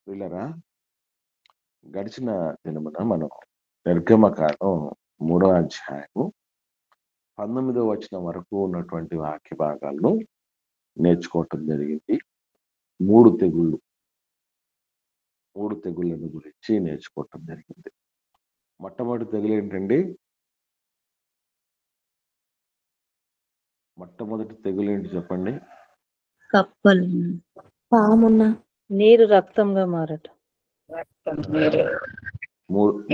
వీళ్ళరా గడిచిన దినమున మనం నిర్గమకాండం 3వ అధ్యాయము 19వ వచనం వరకు ఉన్నటువంటి వాక్య భాగాలను నేర్చుకోవటం జరిగింది. మూడు తెగుళ్ళను గురించి నేర్చుకోవటం జరిగింది. మొట్టమొదటి తెగులు ఏంటండి? మొట్టమొదటి తెగులు ఏంటి చెప్పండి? కప్పలు పామున్న నీరు రక్తంగా మారటం.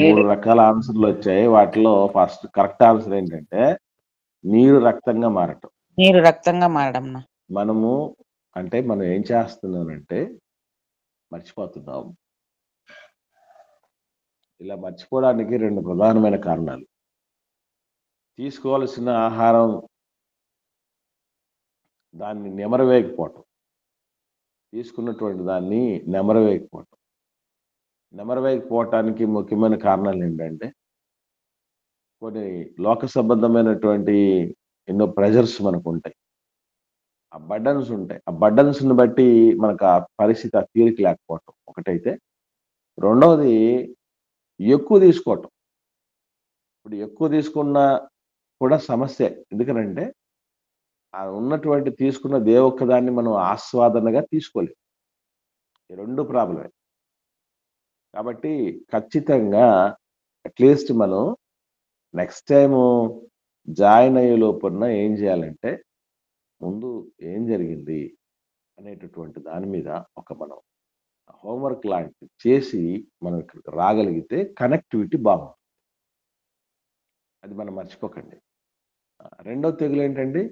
మూడు రకాల ఆన్సర్లు వచ్చాయి. వాటిలో ఫస్ట్ కరెక్ట్ ఆన్సర్ ఏంటంటే నీరు రక్తంగా మారటం. నీరు రక్తంగా మారడం. మనం ఏం చేస్తున్నానంటే మర్చిపోతున్నాం. ఇలా మర్చిపోవడానికి రెండు ప్రధానమైన కారణాలు. తీసుకోవాల్సిన ఆహారం దాన్ని నెమరవేయకపోవటం, తీసుకున్నటువంటి దాన్ని నెమరవేయకపోవటానికి ముఖ్యమైన కారణాలు ఏంటంటే కొన్ని లోక సంబంధమైనటువంటి ఎన్నో ప్రెజర్స్ మనకు ఉంటాయి, ఆ బర్డన్స్ ఉంటాయి. ఆ బర్డన్స్ని బట్టి మనకు ఆ పరిస్థితి, ఆ తీరిక లేకపోవటం ఒకటైతే, రెండవది ఎక్కువ తీసుకోవటం. ఇప్పుడు ఎక్కువ తీసుకున్నా కూడా సమస్య. ఎందుకనంటే ఆ ఉన్నటువంటి తీసుకున్న ఒక్కదాన్ని మనం ఆస్వాదనగా తీసుకోలేం. ఈ రెండు ప్రాబ్లమే. కాబట్టి ఖచ్చితంగా అట్లీస్ట్ మనం నెక్స్ట్ టైము జాయిన్ అయ్యే లోపల ఏం చేయాలంటే ముందు ఏం జరిగింది అనేటటువంటి దాని మీద మనం హోంవర్క్ లాంటిది చేసి మనం ఇక్కడికి రాగలిగితే కనెక్టివిటీ బాగుంటుంది. అది మనం మర్చిపోకండి. రెండో తెగులు ఏంటండి?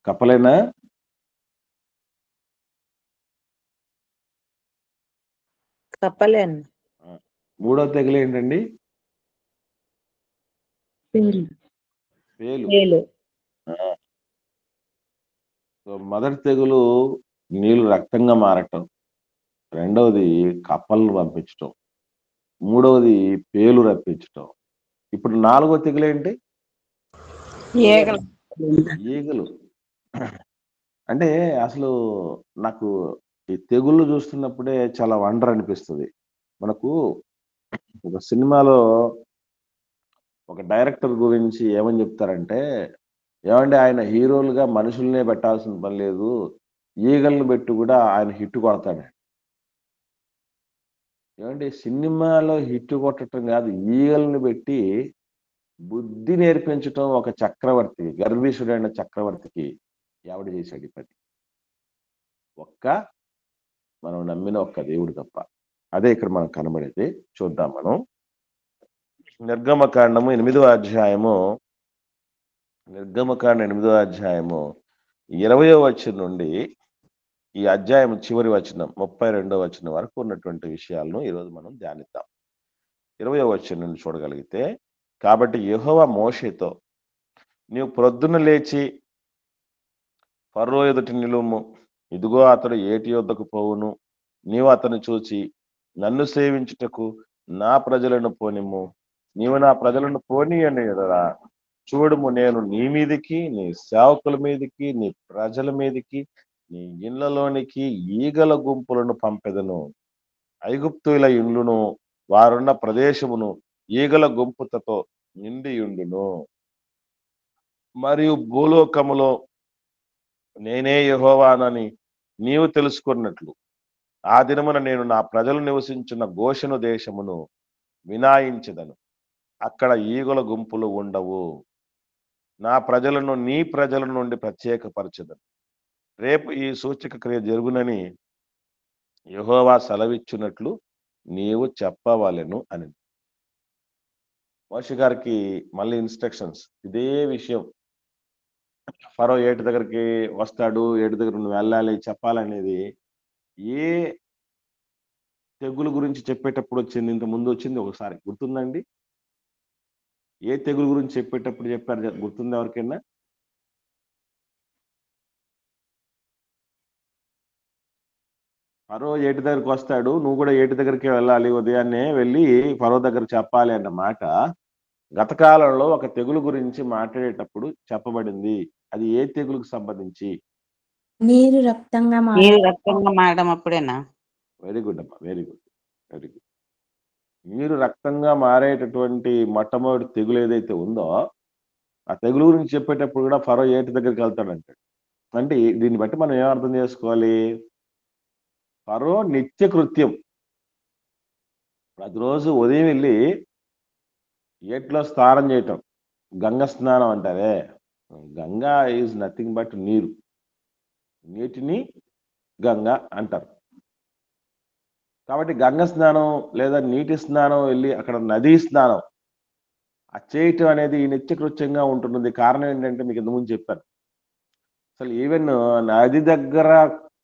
కప్పలేనా? కప్పలే అన్న. మూడో తెగులు ఏంటండి? పేలు. మొదటి తెగులు నీళ్లు రక్తంగా మారటం, రెండవది కప్పలను పంపించటం, మూడవది పేలు రప్పించటం. ఇప్పుడు నాలుగో తెగులు ఏంటి? ఈగలు. అంటే అసలు నాకు ఈ తెగుళ్ళు చూస్తున్నప్పుడే చాలా వండర్ అనిపిస్తుంది. మనకు ఒక సినిమాలో ఒక డైరెక్టర్ గురించి ఏమని చెప్తారంటే, ఏమంటే ఆయన హీరోలుగా మనుషుల్నే పెట్టాల్సిన పని లేదు, ఈగలను పెట్టి కూడా ఆయన హిట్ కొడతాడు. ఏమంటే సినిమాలో హిట్ కొట్టడం కాదు, ఈగలను పెట్టి బుద్ధి నేర్పించటం ఒక చక్రవర్తి, గర్భీషుడైన చక్రవర్తికి ఎవడు చేశాడు ఈ పని? మనం నమ్మిన ఒక్క దేవుడు తప్ప. అదే ఇక్కడ మనకు కనబడేది. చూద్దాం మనం. నిర్గమకాండము 8వ అధ్యాయము 20వ వచనం నుండి ఈ అధ్యాయం చివరి వచనం 32వ వచనం వరకు ఉన్నటువంటి విషయాలను ఈరోజు మనం ధ్యానిద్దాం. 20వ వచనం నుండి చూడగలిగితే, కాబట్టి యెహోవా మోషేతో, నీవు ప్రొద్దున లేచి ఫరో ఎదుట నిలువుము, ఇదిగో అతడు ఏటి యొద్దకు పోవును, నీవు అతను చూచి నన్ను సేవించుటకు నా ప్రజలను పోనిమ్ము, నీవు నా ప్రజలను పోని అని ఎడలా చూడుము, నేను నీ మీదికి, నీ సేవకుల మీదికి, నీ ప్రజల మీదికి, నీ ఇళ్లలోనికి ఈగల గుంపులను పంపెదను. ఐగుప్తుల ఇండ్లును వారున్న ప్రదేశమును ఈగల గుంపుతో నిండియుండును. మరియు భూలోకములో నేనే యెహోవానని నీవు తెలుసుకున్నట్లు ఆ దినమున నేను నా ప్రజలు నివసించిన గోషెను దేశమును వినాయించదను. అక్కడ ఈగల గుంపులు ఉండవు. నా ప్రజలను నీ ప్రజల నుండి ప్రత్యేకపరచదను. రేపు ఈ సూచక క్రియ జరుగునని యెహోవా సెలవిచ్చున్నట్లు నీవు చెప్పవలెను అని. మోషే గారికి మళ్ళీ ఇన్స్ట్రక్షన్స్, ఇదే విషయం. ఫరో ఏటి దగ్గరికి వస్తాడు, ఏటి దగ్గర నువ్వు వెళ్ళాలి చెప్పాలనేది ఏ తెగులు గురించి చెప్పేటప్పుడు వచ్చింది? ఇంత ముందు వచ్చింది ఒకసారి, గుర్తుందండి? ఏ తెగులు గురించి చెప్పేటప్పుడు చెప్పారు, గుర్తుంది ఎవరికైనా? ఫరో ఏటి దగ్గరికి వస్తాడు, నువ్వు కూడా ఏటి దగ్గరికి వెళ్ళాలి, ఉదయాన్నే వెళ్ళి ఫరో దగ్గర చెప్పాలి అన్న మాట గత కాలంలో ఒక తెగులు గురించి మాట్లాడేటప్పుడు చెప్పబడింది. అది ఏ తెగులుకు సంబంధించి? నీరు రక్తంగా నీరు మారడం. రక్తంగా మారడం అప్పుడేనా? వెరీ గుడ్ అమ్మా. Very good. Very good. నీరు రక్తంగా మారేటటువంటి మొట్టమొదటి తెగులు ఏదైతే ఉందో, ఆ తెగులు గురించి చెప్పేటప్పుడు కూడా ఫరో ఏటి దగ్గరికెళ్తాడంటాడు. అంటే దీన్ని బట్టి మనం ఏం అర్థం చేసుకోవాలి? ఫరో నిత్య కృత్యం. ప్రతిరోజు ఉదయం వెళ్లి ఏట్లో స్నానం చేయటం. గంగ స్నానం అంటారే. గంగా ఈజ్ నథింగ్ బట్ నీరు. నీటిని గంగ అంటారు. కాబట్టి గంగ స్నానం లేదా నీటి స్నానం వెళ్లి అక్కడ నదీ స్నానం చేయటం అనేది నిత్యకృత్యంగా ఉంటున్నది. కారణం ఏంటంటే మీకు ఇంతకుముందు చెప్పాను. అసలు ఈవెన్ నది దగ్గర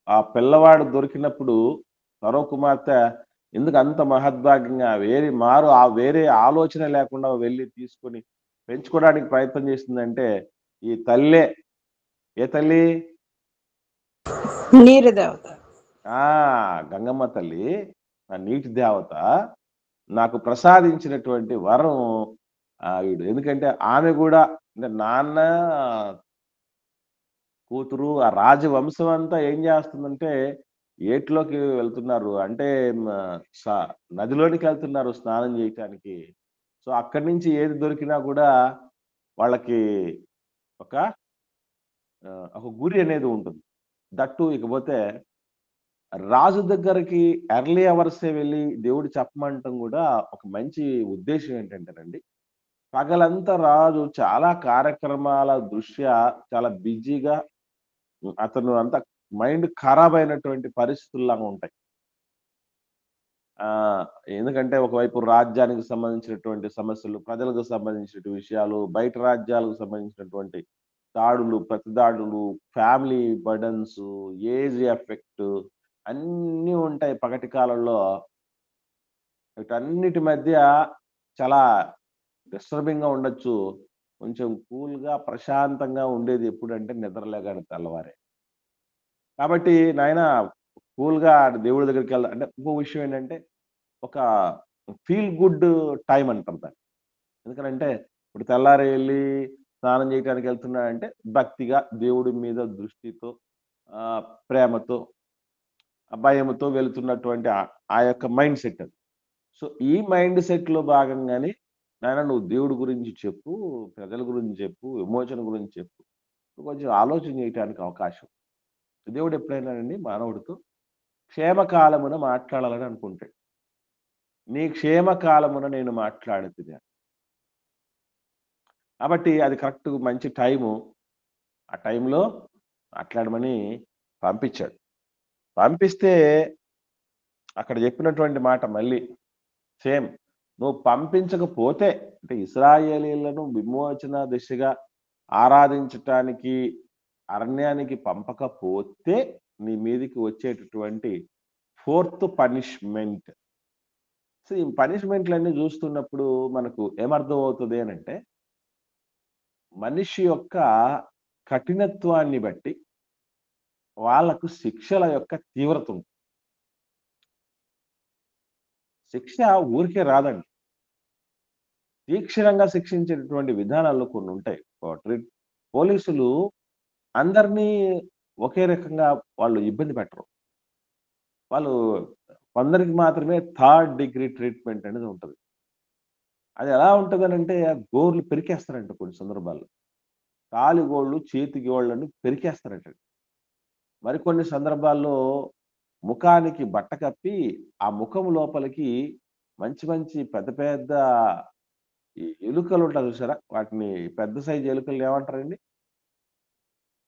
ఆ పిల్లవాడు దొరికినప్పుడు ఫరో కుమార్తె ఎందుకు అంత మహద్భాగ్యంగా వేరే ఆలోచన లేకుండా వెళ్ళి తీసుకొని పెంచుకోవడానికి ప్రయత్నం చేసిందంటే ఈ తల్లే. ఏ తల్లి? నీరు దేవత. గంగమ్మ తల్లి, ఆ నీటి దేవత నాకు ప్రసాదించినటువంటి వరం ఆవిడ. ఎందుకంటే ఆమె కూడా అంటే నాన్న కూతురు ఆ రాజవంశం అంతా ఏం చేస్తుందంటే ఏట్లోకి వెళ్తున్నారు. అంటే నదిలోనికి వెళ్తున్నారు స్నానం చేయటానికి. సో అక్కడి నుంచి ఏది దొరికినా కూడా వాళ్ళకి ఒక ఒక గురి అనేది ఉంటుంది. దట్టు ఇకపోతే రాజు దగ్గరికి ఎర్లీ అవర్సే వెళ్ళి దేవుడు చెప్పమంటం కూడా ఒక మంచి ఉద్దేశం ఏంటంటేనండి, పగలంతా రాజు చాలా కార్యక్రమాల దృష్ట్యా చాలా బిజీగా అతను అంతా మైండ్ ఖరాబ్ అయినటువంటి పరిస్థితుల్లాగా ఉంటాయి. ఎందుకంటే ఒకవైపు రాజ్యానికి సంబంధించినటువంటి సమస్యలు, ప్రజలకు సంబంధించినటువంటి విషయాలు, బయట రాజ్యాలకు సంబంధించినటువంటి దాడులు, ప్రతిదాడులు, ఫ్యామిలీ బర్డన్స్, ఏజ్ ఎఫెక్ట్ అన్నీ ఉంటాయి పగటి కాలంలో. వీటన్నిటి మధ్య చాలా డిస్టర్బింగ్‌గా ఉండొచ్చు. కొంచెం కూల్‌గా, ప్రశాంతంగా ఉండేది ఎప్పుడంటే నిద్రలేగానే తెల్లవారే. కాబట్టి నాయనా కూల్‌గా దేవుడి దగ్గరికెళ్దాం అంటే ఇంకో విషయం ఏంటంటే ఒక ఫీల్ గుడ్ టైమ్ అంటాం దాన్ని. ఎందుకనంటే ఇప్పుడు తెల్లారి ఎళ్లి స్నానం చేయటానికి వెళ్తున్నాడంటే భక్తిగా దేవుడి మీద దృష్టితో ప్రేమతో, భయముతో వెళ్తున్నటువంటి ఆ యొక్క మైండ్ సెట్ అది. సో ఈ మైండ్ సెట్‌లో భాగంగానే నాయనా నువ్వు దేవుడి గురించి చెప్పు, ప్రజల గురించి చెప్పు, విమోచన గురించి చెప్పు. కొంచెం ఆలోచన చేయటానికి అవకాశం. దేవుడు ఎప్పుడైనానండి మానవుడితో క్షేమకాలమున మాట్లాడాలని అనుకుంటాడు. నీ క్షేమకాలమున నేను మాట్లాడుతున్నా. కాబట్టి అది కరెక్ట్ మంచి టైము. ఆ టైంలో మాట్లాడమని పంపించాడు. పంపిస్తే అక్కడ చెప్పినటువంటి మాట మళ్ళీ సేమ్. నువ్వు పంపించకపోతే అంటే ఇశ్రాయేలీయులను విమోచన దిశగా ఆరాధించటానికి అరణ్యానికి పంపకపోతే నీ మీదికి వచ్చేటటువంటి 4th పనిష్మెంట్. సో ఈ పనిష్మెంట్లన్నీ చూస్తున్నప్పుడు మనకు ఏమర్థం అవుతుంది అనంటే మనిషి యొక్క కఠినత్వాన్ని బట్టి వాళ్ళకు శిక్షల యొక్క తీవ్రత ఉంటుంది. శిక్ష ఊరికే రాదండి. తీక్షణంగా శిక్షించేటటువంటి విధానాలు కొన్ని ఉంటాయి. పోలీసులు అందరినీ ఒకే రకంగా వాళ్ళు ఇబ్బంది పెట్టరు. వాళ్ళు కొందరికి మాత్రమే 3rd డిగ్రీ ట్రీట్మెంట్ అనేది ఉంటది. అది ఎలా ఉంటదనంటే గోర్లు పెరికేస్తారంట కొన్ని సందర్భాల్లో. కాలి గోళ్ళు, చేతి గోళ్ళని పెరికేస్తారట. మరికొన్ని సందర్భాల్లో ముఖానికి బట్ట కప్పి ఆ ముఖం లోపలికి మంచి మంచి పెద్ద పెద్ద ఎలుకలు ఉంటాయి చూసారా? వాటిని పెద్ద సైజు ఎలుకలు ఏమంటారండి?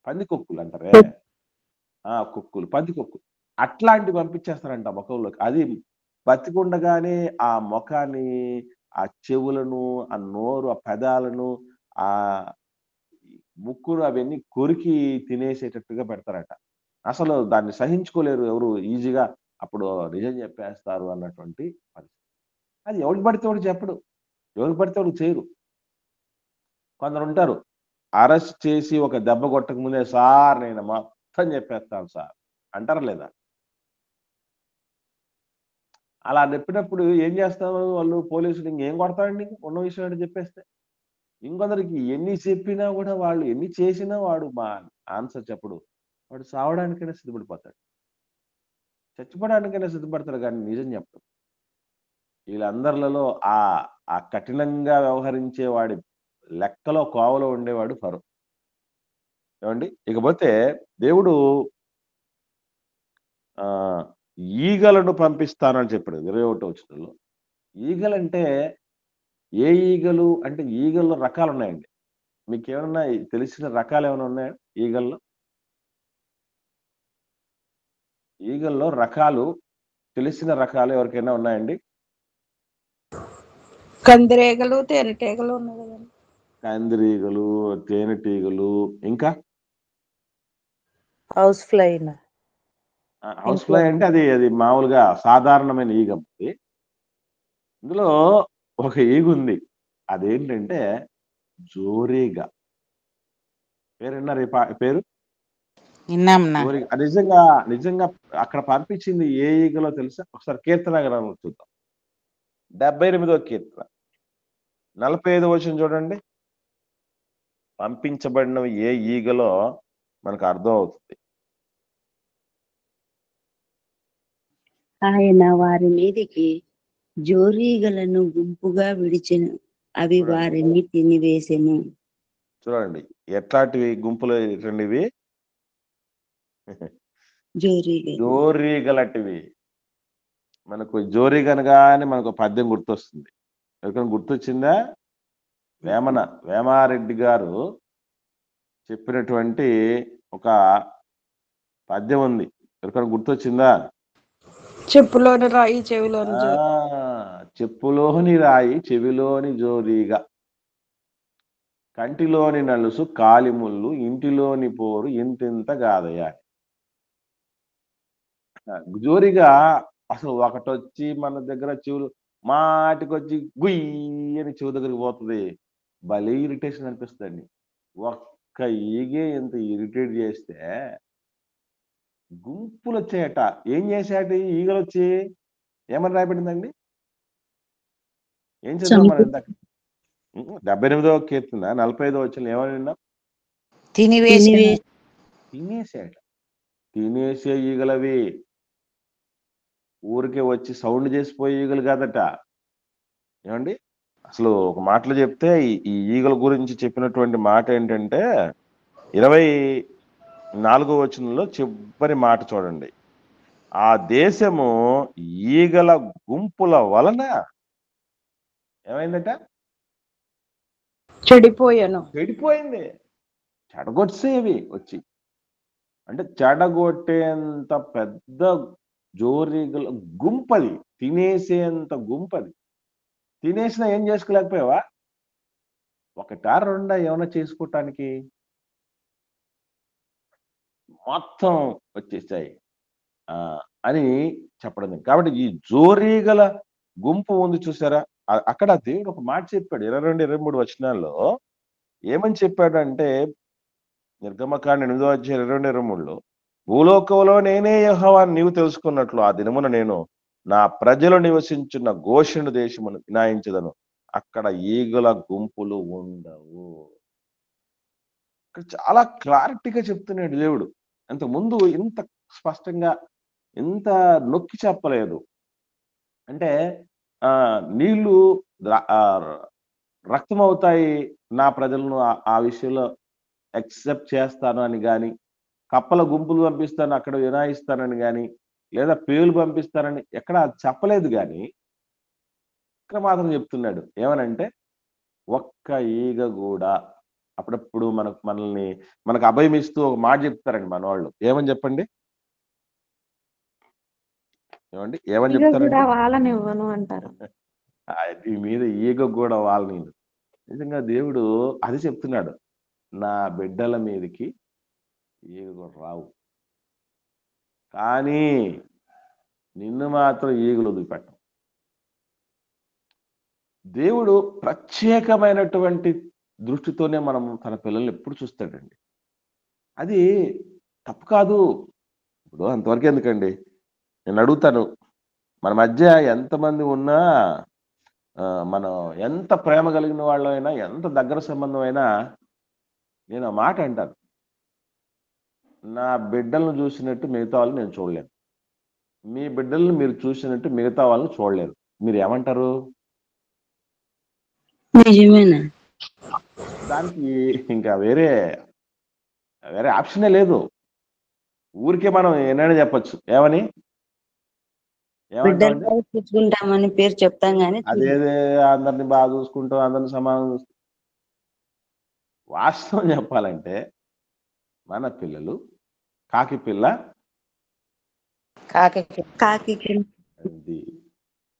పందికొక్కులు అంటారే. కుక్కులు, పందికొక్కులు. అట్లాంటివి పంపించేస్తారంట ముఖంలోకి. అది బతికుండగానే ఆ ముఖాన్ని, ఆ చెవులను, ఆ నోరు, ఆ పెదాలను, ఆ ముక్కును అవన్నీ కొరికి తినేసేటట్టుగా పెడతారట. అసలు దాన్ని సహించుకోలేరు ఎవరు ఈజీగా. అప్పుడు నిజం చెప్పేస్తారు అన్నటువంటి పరిస్థితి. అది ఎవరికి పడితే వాడికి చెప్పడు. ఎవరికి పడితే వాడికి చేయరు. కొందరుంటారు అరెస్ట్ చేసి ఒక దెబ్బ కొట్టక ముందే సార్ నేను మొత్తం చెప్పేస్తాను సార్ అంటారా లేదా? అలా చెప్పినప్పుడు ఏం చేస్తారు వాళ్ళు పోలీసులు ఇంకేం కొడతారండి ఉన్న విషయం ఏంటో చెప్పేస్తే. ఇంకొందరికి ఎన్ని చెప్పినా కూడా వాళ్ళు ఎన్ని చేసినా వాడు మా ఆన్సర్ చెప్పడు. వాడు సావడానికైనా సిద్ధపడిపోతాడు. చచ్చిపోవడానికైనా సిద్ధపడతాడు కానీ నిజం చెప్పడు. వీళ్ళందరిలో ఆ ఆ కఠినంగా వ్యవహరించే వాడి లెక్కలో కోవలో ఉండేవాడు ఫరో. ఏమండి? ఇకపోతే దేవుడు ఈగలను పంపిస్తానని చెప్పాడు 21వ వచనంలో. ఈగలంటే ఏ ఈగలు అంటే ఈగల్లో రకాలున్నాయండి. మీకేమన్నా తెలిసిన రకాలేమైనా ఉన్నాయా ఈగల్లో? ఈగల్లో రకాలు తెలిసిన రకాలు ఎవరికైనా ఉన్నాయండి? కందిరీగలు తేనెటీగలు ఉన్నాయి కదండి. కందిరీగలు, తేనెటీగలు, ఇంకా హౌస్ ఫ్లై హౌస్ ఫ్లై అంటే అది మామూలుగా సాధారణమైన ఈగ అది. ఇందులో ఒక ఈగ ఉంది. అదేంటంటే జోరీగ. పేరున్నారు పేరు? జోరీగ. నిజంగా అక్కడ పంపించింది ఏ ఈగలో తెలుసా? ఒకసారి కీర్తన గ్రంథం చూద్దాం. 78వ కీర్తన 45వ వచనం చూడండి. పంపించబడినవి ఏ ఈగలో మనకు అర్థం అవుతుంది. ఆయన వారి మీదికి జోరీగలను గుంపుగా విడిచెను, అవి చూడండి. వారిని తినివేసెను. చూడండి ఎట్లాంటివి గుంపులు ఇవి జోరీగలు. జోరీగలటివి. మనకు జోరీగ అనగానే మనకు పద్యం గుర్తొస్తుంది. ఎవరికైనా గుర్తొచ్చిందా? వేమారెడ్డి గారు చెప్పినటువంటి ఒక పద్యం ఉంది. ఎవరికైనా గుర్తొచ్చిందా? చెప్పులోని రాయి చెవిలోని చెప్పులోని రాయి చెవిలోని జోరీగ, కంటిలోని నలుసు కాలిముళ్ళు, ఇంటిలోని పోరు ఇంతింత గాదయ్య. జోరీగా అసలు ఒకటొచ్చి మన దగ్గర చెవులు మాటికొచ్చి గుయ్యి అని చెవు దగ్గరికి పోతుంది. భలే ఇరిటేషన్ అనిపిస్తుందండి. ఒక్క ఈగే ఎంత ఇరిటేట్ చేస్తే గుంపులు వచ్చాయట. ఏం చేశాట ఈగలు వచ్చి? ఏమని రాయబడిందండి? ఏం చదువు మనం ఇందాక 78వ కీర్తన 45వ వచనం ఏమని విన్నాం? తినేసాట. తినేసే ఈగలవి. ఊరికే వచ్చి సౌండ్ చేసిపోయే ఈగలు కాదట. ఏమండి? అసలు ఒక మాటలో చెప్తే ఈ ఈగల గురించి చెప్పినటువంటి మాట ఏంటంటే 24వ వచనంలో చివరి మాట చూడండి. ఆ దేశము ఈగల గుంపుల వలన ఏమైందట? చెడిపోయింది. చెడగొట్టేవి వచ్చి. అంటే చెడగొట్టేంత పెద్ద జోరీగల గుంపది. తినేసేంత గుంపది. తినేసినా ఏం చేసుకోలేకపోయావా? ఒకటా రెండా ఏమన్నా చేసుకోవటానికి? మొత్తం వచ్చేసాయి అని చెప్పడం. కాబట్టి ఈ జోరీగల గుంపు ఉంది చూసారా? అక్కడ దేవుడు ఒక మాట చెప్పాడు 22, 23 వచనాల్లో. ఏమని చెప్పాడంటే నిర్గమకాండ 8వ అధ్యాయం 22, 23లో భూలోకంలో నేనే యెహోవాను నీవు తెలుసుకున్నట్లు ఆ దినమున నేను నా ప్రజలు నివసించున్న గోషెను దేశమును వినాయించదను, అక్కడ ఈగల గుంపులు ఉండవు. ఇక్కడ చాలా క్లారిటీగా చెప్తున్నాడు దేవుడు. అంతకుముందు ఇంత స్పష్టంగా ఇంత నొక్కి చెప్పలేదు. అంటే నీళ్లు రక్తం అవుతాయి, నా ప్రజలను ఆ విషయంలో యాక్సెప్ట్ చేస్తాను అని కానీ, కప్పల గుంపులు పంపిస్తాను అక్కడ వినాయిస్తానని కానీ, లేదా పేలు పంపిస్తానని ఎక్కడ చెప్పలేదు. కానీ ఇక్కడ మాత్రం చెప్తున్నాడు ఏమనంటే ఒక్క ఈగ కూడా. అప్పుడప్పుడు మనకు అభయం ఇస్తూ ఒక మాట చెప్తారండి మన వాళ్ళు. ఏమని చెప్పండి? ఏమని చెప్తారండి? వాళ్ళనివ్వను అంటారు. ఈ మీద ఈగ కూడా వాళ్ళని. నిజంగా దేవుడు అది చెప్తున్నాడు, నా బిడ్డల మీదకి ఈగ కూడా రావు, కానీ నిన్ను మాత్రం ఈగలు వదిలిపెట్టం. దేవుడు ప్రత్యేకమైనటువంటి దృష్టితోనే మనం తన పిల్లల్ని ఎప్పుడు చూస్తాడండి. అది తప్పు కాదు. ఇప్పుడు అంతవరకు ఎందుకండి? నేను అడుగుతాను, మన మధ్య ఎంతమంది ఉన్నా మనం ఎంత ప్రేమ కలిగిన వాళ్ళైనా, ఎంత దగ్గర సంబంధం అయినా, నేను ఆ మాట అంటాను, నా బిడ్డలను చూసినట్టు మిగతా వాళ్ళని నేను చూడలేను. మీ బిడ్డలను మీరు చూసినట్టు మిగతా వాళ్ళని చూడలేరు. మీరు ఏమంటారు? నిజమేనా? దానికి ఇంకా వేరే ఆప్షనే లేదు. ఊరికే మనం ఏమైనా చెప్పొచ్చు. ఏమని ఏమంటామంటే, బిడ్డలు తెచ్చుకుంటామని పేరు చెప్తాం గానీ అదేదే అందరిని బాగా చూసుకుంటాం, అందరిని సమానం వాస్తవం చెప్పాలంటే మన పిల్లలు కాకి పిల్ల కాకి అది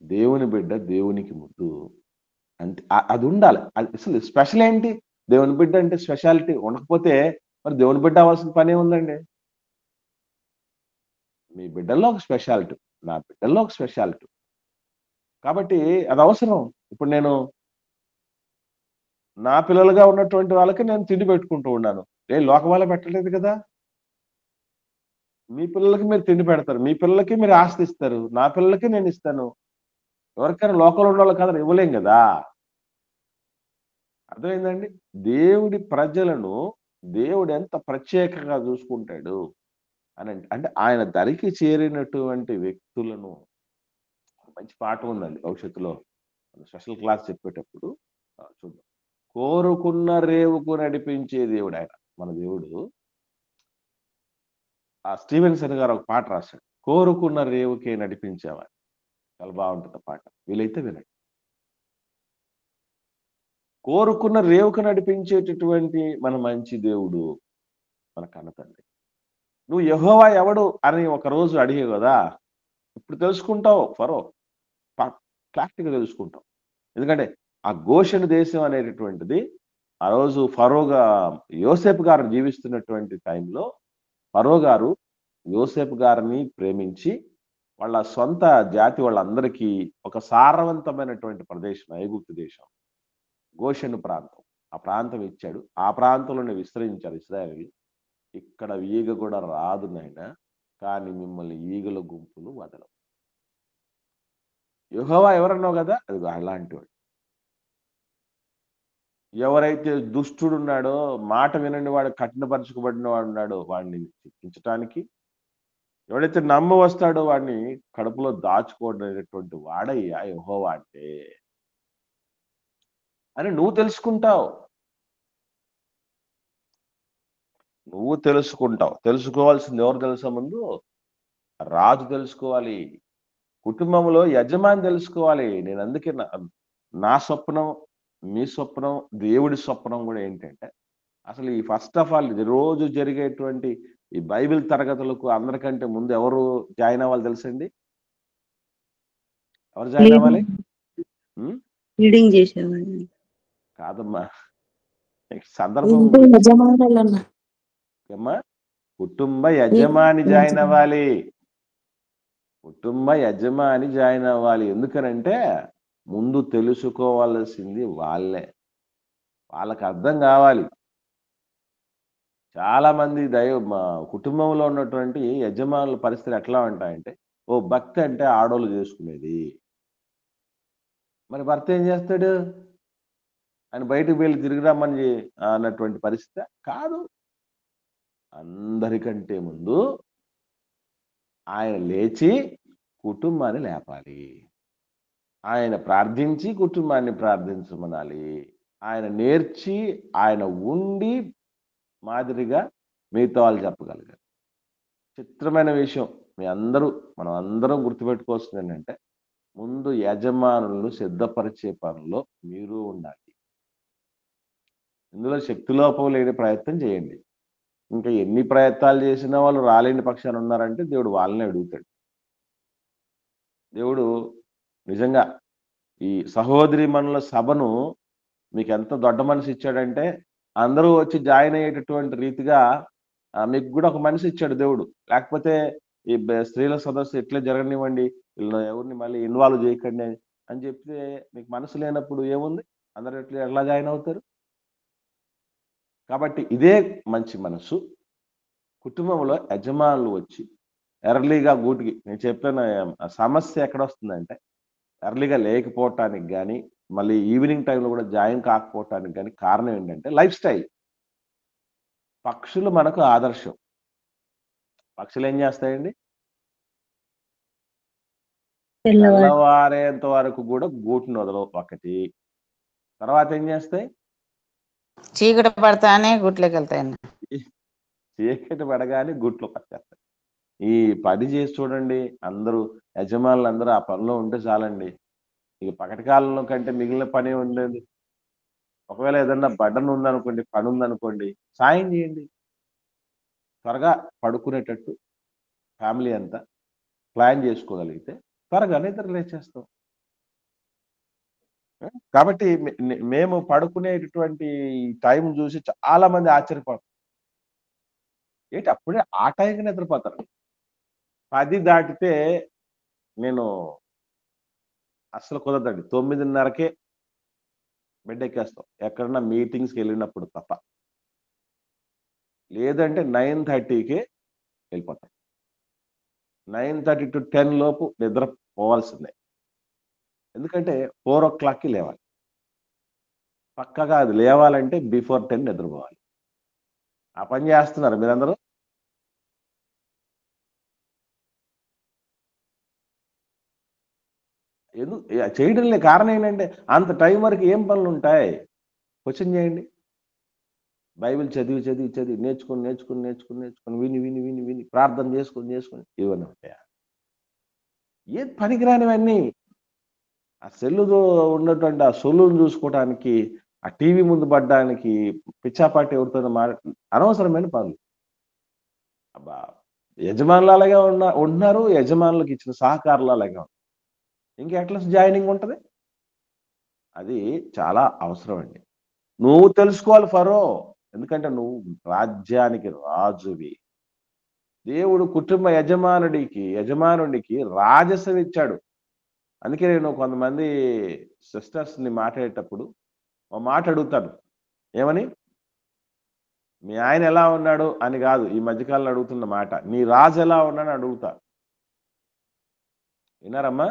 దేవుని బిడ్డ, దేవునికి ముద్దు. అంటే అది ఉండాలి. అసలు స్పెషల్ ఏంటి? దేవుని బిడ్డ అంటే స్పెషాలిటీ ఉండకపోతే మరి దేవుని బిడ్డ అవ్వాల్సిన పనే ఉందండి. మీ బిడ్డల్లో ఒక స్పెషాలిటీ, నా బిడ్డల్లో ఒక స్పెషాలిటీ. కాబట్టి అది అవసరం. ఇప్పుడు నేను నా పిల్లలుగా ఉన్నటువంటి వాళ్ళకి నేను తిండి పెట్టుకుంటూ ఉన్నాను. లోకం వాళ్ళ పెట్టలేదు కదా. మీ పిల్లలకి మీరు తిండి పెడతారు, మీ పిల్లలకి మీరు ఆస్తి ఇస్తారు, నా పిల్లలకి నేను ఇస్తాను. ఎవరికైనా లోకంలో ఉన్న వాళ్ళు కదా ఇవ్వలేం కదా. అర్థమైందండి? దేవుడి ప్రజలను దేవుడు ఎంత ప్రత్యేకంగా చూసుకుంటాడు అని అంటే ఆయన దరికి చేరినటువంటి వ్యక్తులను, మంచి పాఠం ఉందండి భవిష్యత్తులో స్పెషల్ క్లాస్ చెప్పేటప్పుడు చూద్దాం. కోరుకున్న రేవుకు నడిపించే దేవుడు ఆయన, మన దేవుడు. ఆ స్టీవెన్సన్ గారు ఒక పాట రాశాడు, కోరుకున్న రేవుకే నడిపించేవాడు. చాలా బాగుంటుంది ఆ పాట, వీలైతే వినండి. కోరుకున్న రేవుకు నడిపించేటటువంటి మన మంచి దేవుడు మన కన్నతండ్రి. నువ్వు యెహోవా ఎవడు అని ఒక రోజు అడిగావు కదా, ఇప్పుడు తెలుసుకుంటావు. ఫరో క్లారిటీగా తెలుసుకుంటావు. ఎందుకంటే ఆ గోషెను దేశం అనేటటువంటిది ఆ రోజు ఫరోగా యోసేపు గారు జీవిస్తున్నటువంటి టైంలో ఫరో గారు యోసేపు గారిని ప్రేమించి వాళ్ళ సొంత జాతి వాళ్ళందరికీ ఒక సారవంతమైనటువంటి ప్రదేశం ఐగుప్తు దేశం, గోషెను ప్రాంతం, ఆ ప్రాంతం ఇచ్చాడు. ఆ ప్రాంతంలోనే విస్తరించారు ఇశ్రాయేలీయులు. ఇక్కడ ఈగ కూడా రాదు నాయనా, కానీ మిమ్మల్ని ఈగల గుంపులు వదలవు. యెహోవా ఎవరన్నావు కదా, అది అలాంటి వాడు. ఎవరైతే దుష్టుడు ఉన్నాడో, మాట వినని వాడు, కఠినపరచుకోబడిన వాడు ఉన్నాడో వాడిని శిక్షించటానికి, ఎవడైతే నమ్ము వస్తాడో వాడిని కడుపులో దాచుకోవడమైనటువంటి వాడయ్యా యెహోవా అంటే అని నువ్వు తెలుసుకుంటావు. నువ్వు తెలుసుకుంటావు. తెలుసుకోవాల్సింది ఎవరు తెలుసా? ముందు రాజు తెలుసుకోవాలి, కుటుంబంలో యజమాని తెలుసుకోవాలి. నేను అందుకే నా స్వప్నం, మీ స్వప్నం, దేవుడి స్వప్నం కూడా ఏంటంటే, అసలు ఈ ఫస్ట్ ఆఫ్ ఆల్ రోజు జరిగేటువంటి ఈ బైబిల్ తరగతులకు అందరికంటే ముందు ఎవరు జాయిన్ అవ్వాలి తెలుసండి? ఎవరు జాయిన్ అవ్వాలి? రీడింగ్ చేసేవాడిని కాదమ్మా, సందర్భం ఏమ్మా, కుటుంబ యజమాని జాయిన్ అవ్వాలి. కుటుంబ యజమాని జాయిన్ అవ్వాలి. ఎందుకనంటే ముందు తెలుసుకోవాల్సింది వాళ్ళే, వాళ్ళకి అర్థం కావాలి. చాలా మంది కుటుంబంలో ఉన్నటువంటి యజమానుల పరిస్థితులు ఎట్లా ఉంటాయంటే, ఓ భక్తి అంటే ఆడోళ్ళు చేసుకునేది, మరి భర్త ఏం చేస్తాడు? ఆయన బయటకు వెళ్ళి తిరిగి రమ్మని అన్నటువంటి పరిస్థితి కాదు. అందరికంటే ముందు ఆయన లేచి కుటుంబాన్ని లేపాలి, ఆయన ప్రార్థించి కుటుంబాన్ని ప్రార్థించమనాలి, ఆయన నేర్చి ఆయన ఉండి మాదిరిగా మిగతా వాళ్ళు చెప్పగలిగారు. చిత్రమైన విషయం మనం అందరం గుర్తుపెట్టుకోవాల్సింది ఏంటంటే, ముందు యజమానులను సిద్ధపరిచే పనిలో మీరు ఉండాలి. ఇందులో శక్తిలోపం లేని ప్రయత్నం చేయండి. ఇంకా ఎన్ని ప్రయత్నాలు చేసినా వాళ్ళు రాలేని పక్షాన ఉన్నారంటే దేవుడు వాళ్ళనే అడుగుతాడు. దేవుడు నిజంగా ఈ సహోదరి మనుల సభను మీకు ఎంత దొడ్డ మనసు ఇచ్చాడంటే, అందరూ వచ్చి జాయిన్ అయ్యేటటువంటి రీతిగా మీకు కూడా ఒక మనిషి ఇచ్చాడు దేవుడు. లేకపోతే ఈ స్త్రీల సదస్సు ఎట్లే జరగనివ్వండి, వీళ్ళని ఎవరిని మళ్ళీ ఇన్వాల్వ్ చేయకండి అని చెప్తే మీకు మనసు లేనప్పుడు ఏముంది? అందరూ ఎట్లా జాయిన్ అవుతారు? కాబట్టి ఇదే మంచి మనసు. కుటుంబంలో యజమానులు వచ్చి ఎర్లీగా గూటికి నేను చెప్పిన సమస్య ఎక్కడ వస్తుందంటే ఎర్లీగా లేకపోవటానికి కానీ మళ్ళీ ఈవినింగ్ టైంలో కూడా జాయిన్ కాకపోవటానికి కానీ కారణం ఏంటంటే లైఫ్ స్టైల్. పక్షులు మనకు ఆదర్శం. పక్షులు ఏం చేస్తాయండి? తెల్లవారు తెల్లవారేంత వరకు కూడా గూటిని వదలవు ఒకటి. తర్వాత ఏం చేస్తాయి? చీకటి పడతానే గుట్లోకి వెళ్తాయండి. చీకటి పడగానే గూట్లోకి వచ్చేస్తాయి. ఈ పని చేసి చూడండి, అందరూ యజమానులు అందరూ ఆ పనిలో ఉంటే చాలండి. ఇక పగటి కాలంలో కంటే మిగిలిన పని ఉండేది. ఒకవేళ ఏదన్నా బటన్ ఉందనుకోండి, పని ఉందనుకోండి, సాయం చేయండి. త్వరగా పడుకునేటట్టు ఫ్యామిలీ అంతా ప్లాన్ చేసుకోగలిగితే త్వరగా నిద్ర లేచేస్తాం. కాబట్టి మేము పడుకునేటటువంటి టైం చూసి చాలా మంది ఆశ్చర్యపడతారు. ఏంటి అప్పుడే ఆ టైంకి నిద్రపోతారు. 10 దాటితే నేను అస్సలు కుదరదండి. 9:30కే బెడ్ ఎక్కేస్తాం. ఎక్కడన్నా మీటింగ్స్‌కి వెళ్ళినప్పుడు తప్ప. లేదంటే 9:30కే వెళ్ళిపోతాం. 9:30 to 10 లోపు నిద్ర పోవాల్సిందే. ఎందుకంటే 4:00కి లేవాలి. పక్కాగా అది లేవాలంటే బిఫోర్ 10 నిద్రపోవాలి. ఆ పని చేస్తున్నారు మీరందరూ? చేయడం లే కారణం ఏంటంటే అంత టైం వరకు ఏం పనులుంటాయి? క్వశ్చన్ చేయండి. బైబిల్ చదివి నేర్చుకొని విని ప్రార్థన చేసుకొని ఇవన్నీ ఉంటాయా? ఏది పనికిరానివన్నీ. ఆ సెల్లులో ఉన్నటువంటి ఆ సొల్లును చూసుకోవడానికి, ఆ టీవీ ముందు పడ్డానికి, పిచ్చాపాటి ఎవరితోనో అనవసరమైన పనులు. అబ్బా! యజమానులు అలాగే ఉంటున్నారు. యజమానులకు ఇచ్చిన సహకారులు అలాగే ఉన్నారు. ఇంకెట్లా జాయినింగ్ ఉంటది? అది చాలా అవసరం అండి. నువ్వు తెలుసుకోవాలి ఫరో. ఎందుకంటే నువ్వు రాజ్యానికి రాజువి. దేవుడు కుటుంబ యజమానుడికి రాజసం ఇచ్చాడు. అందుకే నేను కొంతమంది సిస్టర్స్‌ని మాట్లాడేటప్పుడు ఒక మాట అడుగుతాను. ఏమని? మీ ఆయన ఎలా ఉన్నాడు అని కాదు. ఈ మధ్య కాలంలో అడుగుతున్న మాట. నీ రాజు ఎలా ఉన్నాడని అడుగుతా. విన్నారమ్మా?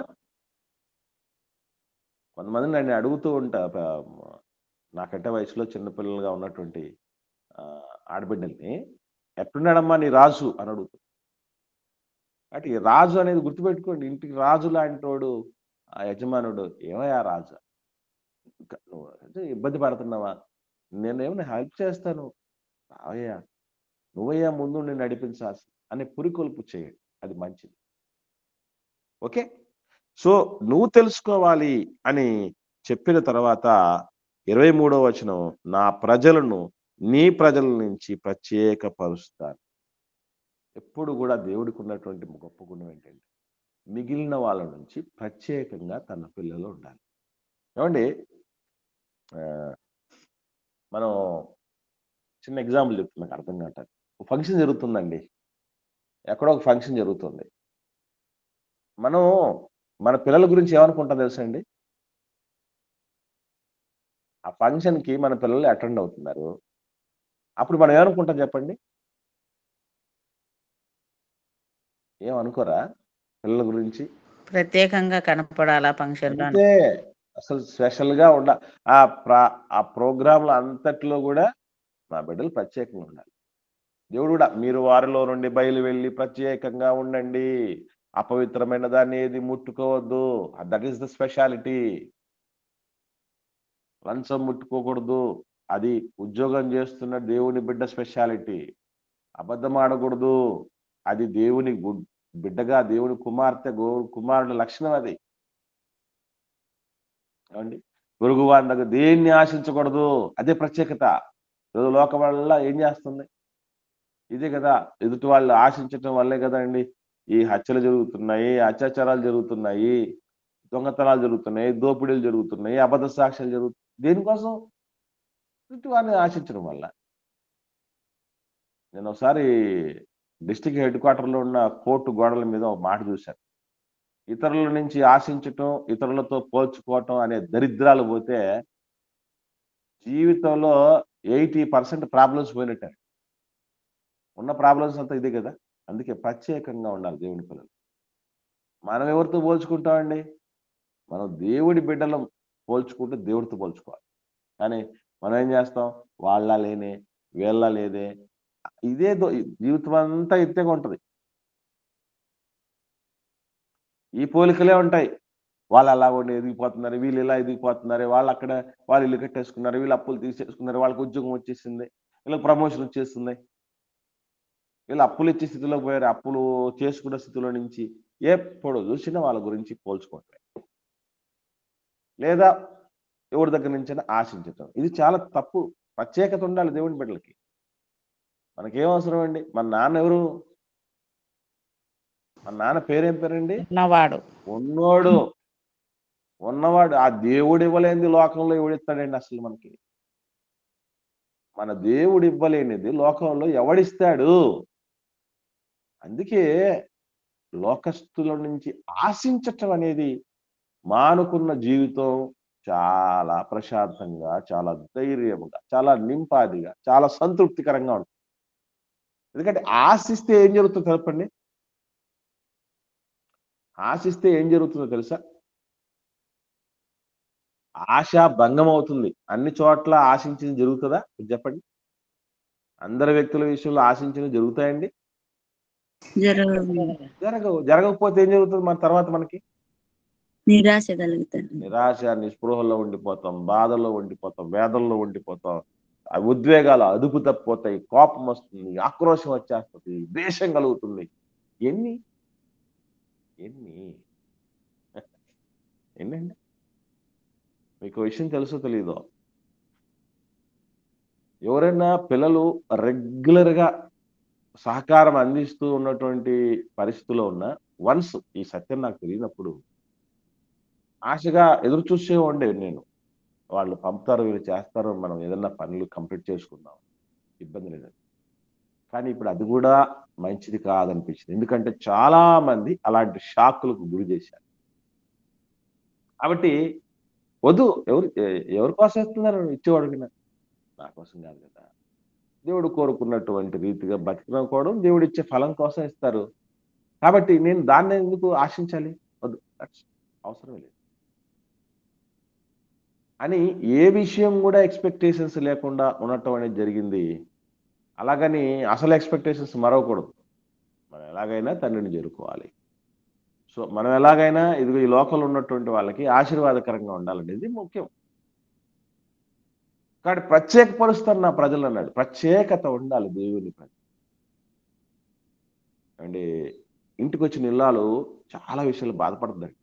కొంతమంది నన్ను అడుగుతూ ఉంటా. నాకంటే వయసులో చిన్న పిల్లలుగా ఉన్నటువంటి ఆడబిడ్డల్ని, ఎట్టున్నాడమ్మా నీ రాజు అని అడుగుతా. అంటే ఈ రాజు అనేది గుర్తుపెట్టుకోండి. ఇంటికి రాజు లాంటోడు ఆ యజమానుడు. ఏమయ్యా రాజు? నువ్వు అంటే ఇబ్బంది పడుతున్నావా? నేనేమైనా హెల్ప్ చేస్తాను. రావయ్యా, నువ్వయ్యా ముందుండి నడిపించాల్సి అనే పురికొల్పు చేయండి. అది మంచిది. ఓకే. సో నువ్వు తెలుసుకోవాలి అని చెప్పిన తర్వాత 23వ వచనం, నా ప్రజలను నీ ప్రజల నుంచి ప్రత్యేకపరుస్తాను. ఎప్పుడు కూడా దేవుడికి ఉన్నటువంటి గొప్ప గుణం ఏంటంటే మిగిలిన వాళ్ళ నుంచి ప్రత్యేకంగా తన పిల్లలు ఉండాలి. ఏమండి, మనం చిన్న ఎగ్జాంపుల్ చెప్తున్నా, నాకు అర్థం కావట్లేదు. ఒక ఫంక్షన్ జరుగుతుందండి. ఎక్కడో ఒక ఫంక్షన్ జరుగుతుంది. మనం మన పిల్లల గురించి ఏమనుకుంటాం తెలుసా అండి? ఆ ఫంక్షన్‌కి మన పిల్లలు అటెండ్ అవుతున్నారు. అప్పుడు మనం ఏమనుకుంటాం చెప్పండి? ఏమనుకోరా పిల్లల గురించి? ప్రత్యేకంగా కనపడాలా ఫంక్షన్‌లో. అంతే. అసలు స్పెషల్‌గా ఆ ప్రోగ్రామ్‌లో అంతట్లో గూడా నా బిడ్డలు ప్రత్యేకంగా ఉండాలి. దేవుడు గూడా మీరు వారిలో నుండి బయలు వెళ్లి ప్రత్యేకంగా ఉండండి. అపవిత్రమైన దాన్ని ఏది ముట్టుకోవద్దు. That is the speciality. లంచం ముట్టుకోకూడదు. అది ఉద్యోగం చేస్తున్న దేవుని బిడ్డ స్పెషాలిటీ. అబద్ధం ఆడకూడదు. అది దేవుని బిడ్డగా దేవుని కుమారుడి లక్షణం అది. ఏమండి? పొరుగు వారి దగ్గర దేన్ని ఆశించకూడదు. అదే ప్రత్యేకత. ఈరోజు లోకం వల్ల ఏం చేస్తుంది? ఇదే కదా. ఎదుటి వాళ్ళు ఆశించటం వల్లే కదండి ఈ హత్యలు జరుగుతున్నాయి, అత్యాచారాలు జరుగుతున్నాయి, దొంగతనాలు జరుగుతున్నాయి, దోపిడీలు జరుగుతున్నాయి, అబద్ధ సాక్ష్యాలు జరుగుతున్నాయి. దేనికోసం? ఎదుటి వారిని ఆశించడం వల్ల. నేను ఒకసారి డిస్ట్రిక్ట్ హెడ్ క్వార్టర్‌లో ఉన్న కోర్టు గోడల మీద ఒక మాట చూశాను. ఇతరుల నుంచి ఆశించటం, ఇతరులతో పోల్చుకోవటం అనే దరిద్రాలు పోతే జీవితంలో 80% ప్రాబ్లమ్స్ పోయినట్టే. ఉన్న ప్రాబ్లమ్స్ అంతా ఇదే కదా. అందుకే ప్రత్యేకంగా ఉండాలి దేవుని పిల్లలు. మనం ఎవరితో పోల్చుకుంటామండి? మనం దేవుడి బిడ్డలం పోల్చుకుంటే దేవుడితో పోల్చుకోవాలి. కానీ మనం ఏం చేస్తాం? వాళ్ళ లేనే, వీళ్ళ లేదే, ఇదే జీవితం అంతా ఇత్తేగా ఉంటది. ఈ పోలికలే ఉంటాయి. వాళ్ళు అలా ఉండి ఎదిగిపోతున్నారు, వీళ్ళు ఇలా ఎదిగిపోతున్నారు, వాళ్ళు ఇల్లు కట్టేసుకున్నారు, వీళ్ళు అప్పులు తీసేసుకున్నారు, వాళ్ళకి ఉద్యోగం వచ్చేసింది, వీళ్ళకి ప్రమోషన్ వచ్చేస్తుంది, వీళ్ళు అప్పులు ఇచ్చే స్థితిలోకి పోయారు, అప్పులు చేసుకున్న స్థితిలో నుంచి ఎప్పుడు చూసినా వాళ్ళ గురించి పోల్చుకోవట్లేదు, లేదా ఎవరి దగ్గర నుంచైనా ఆశించటం. ఇది చాలా తప్పు. ప్రత్యేకత ఉండాలి దేవుని బిడ్డలకి. మనకేం అవసరం అండి? మన నాన్న ఎవరు? మన నాన్న పేరేం పేరండి? ఉన్నవాడు. ఉన్నవాడు. ఆ దేవుడు ఇవ్వలేనిది లోకంలో ఎవడిస్తాడండి అసలు మనకి? మన దేవుడు ఇవ్వలేనిది లోకంలో ఎవడిస్తాడు? అందుకే లోకస్తుల నుంచి ఆశించటం అనేది మానుకున్న జీవితం చాలా ప్రశాంతంగా, చాలా ధైర్యంగా, చాలా నింపాదిగా, చాలా సంతృప్తికరంగా ఉంటుంది. ఎందుకంటే ఆశిస్తే ఏం జరుగుతుందో చెప్పండి? ఆశిస్తే ఏం జరుగుతుందో తెలుసా? ఆశ భంగం అవుతుంది. అన్ని చోట్ల ఆశించింది జరుగుతుందా? చెప్పండి. అందరి వ్యక్తుల విషయంలో ఆశించినవి జరుగుతాయండి? జరగవు. జరగకపోతే ఏం జరుగుతుంది మన తర్వాత? మనకి నిరాశ కలుగుతారు. నిరాశ, నిస్పృహల్లో ఉండిపోతాం, బాధల్లో ఉండిపోతాం, వేదనలో ఉండిపోతాం, ఆ ఉద్వేగాలు అదుపు తప్పిపోతాయి, కోపం వస్తుంది, ఆక్రోశం వచ్చేస్తుంది, ద్వేషం కలుగుతుంది. ఎన్ని ఎన్నండి? మీకు విషయం తెలుసో తెలీదో, ఎవరైనా పిల్లలు రెగ్యులర్గా సహకారం అందిస్తూ ఉన్నటువంటి పరిస్థితిలో ఉన్న వన్స్ ఈ సత్యం నాకు తెలియనప్పుడు ఆశగా ఎదురు చూసే ఉండేది నేను. వాళ్ళు పంపుతారు, వీళ్ళు చేస్తారు, మనం ఏదన్నా పనులు కంప్లీట్ చేసుకుందాం, ఇబ్బంది లేదని. కానీ ఇప్పుడు అది కూడా మంచిది కాదనిపించింది. ఎందుకంటే చాలా మంది అలాంటి షాకులకు గురి చేశారు. కాబట్టి వద్దు. ఎవరి కోసం ఇస్తున్నారు ఇచ్చేవాడు? నా కోసం కాదు కదా. దేవుడు కోరుకున్నటువంటి రీతిగా బతికినకోవడం దేవుడు ఇచ్చే ఫలం కోసం ఇస్తారు. కాబట్టి నేను దాన్ని ఎందుకు ఆశించాలి? వద్దు, అవసరం లేదు అని ఏ విషయం కూడా ఎక్స్పెక్టేషన్స్ లేకుండా ఉండటం అనేది జరిగింది. అలాగని అసలు ఎక్స్పెక్టేషన్స్ మరవకూడదు. మనం ఎలాగైనా తండ్రిని చేరుకోవాలి. సో మనం ఎలాగైనా ఇదిగో ఈ లోకంలో ఉన్నటువంటి వాళ్ళకి ఆశీర్వాదకరంగా ఉండాలనేది ముఖ్యం. కాబట్టి ప్రత్యేకపరుస్తారు నా ప్రజలు అన్నాడు. ప్రత్యేకత ఉండాలి దేవుని ప్రజలు. అంటే ఇంటికి వచ్చిన ఇల్లాలు చాలా విషయాలు బాధపడుతుందండి.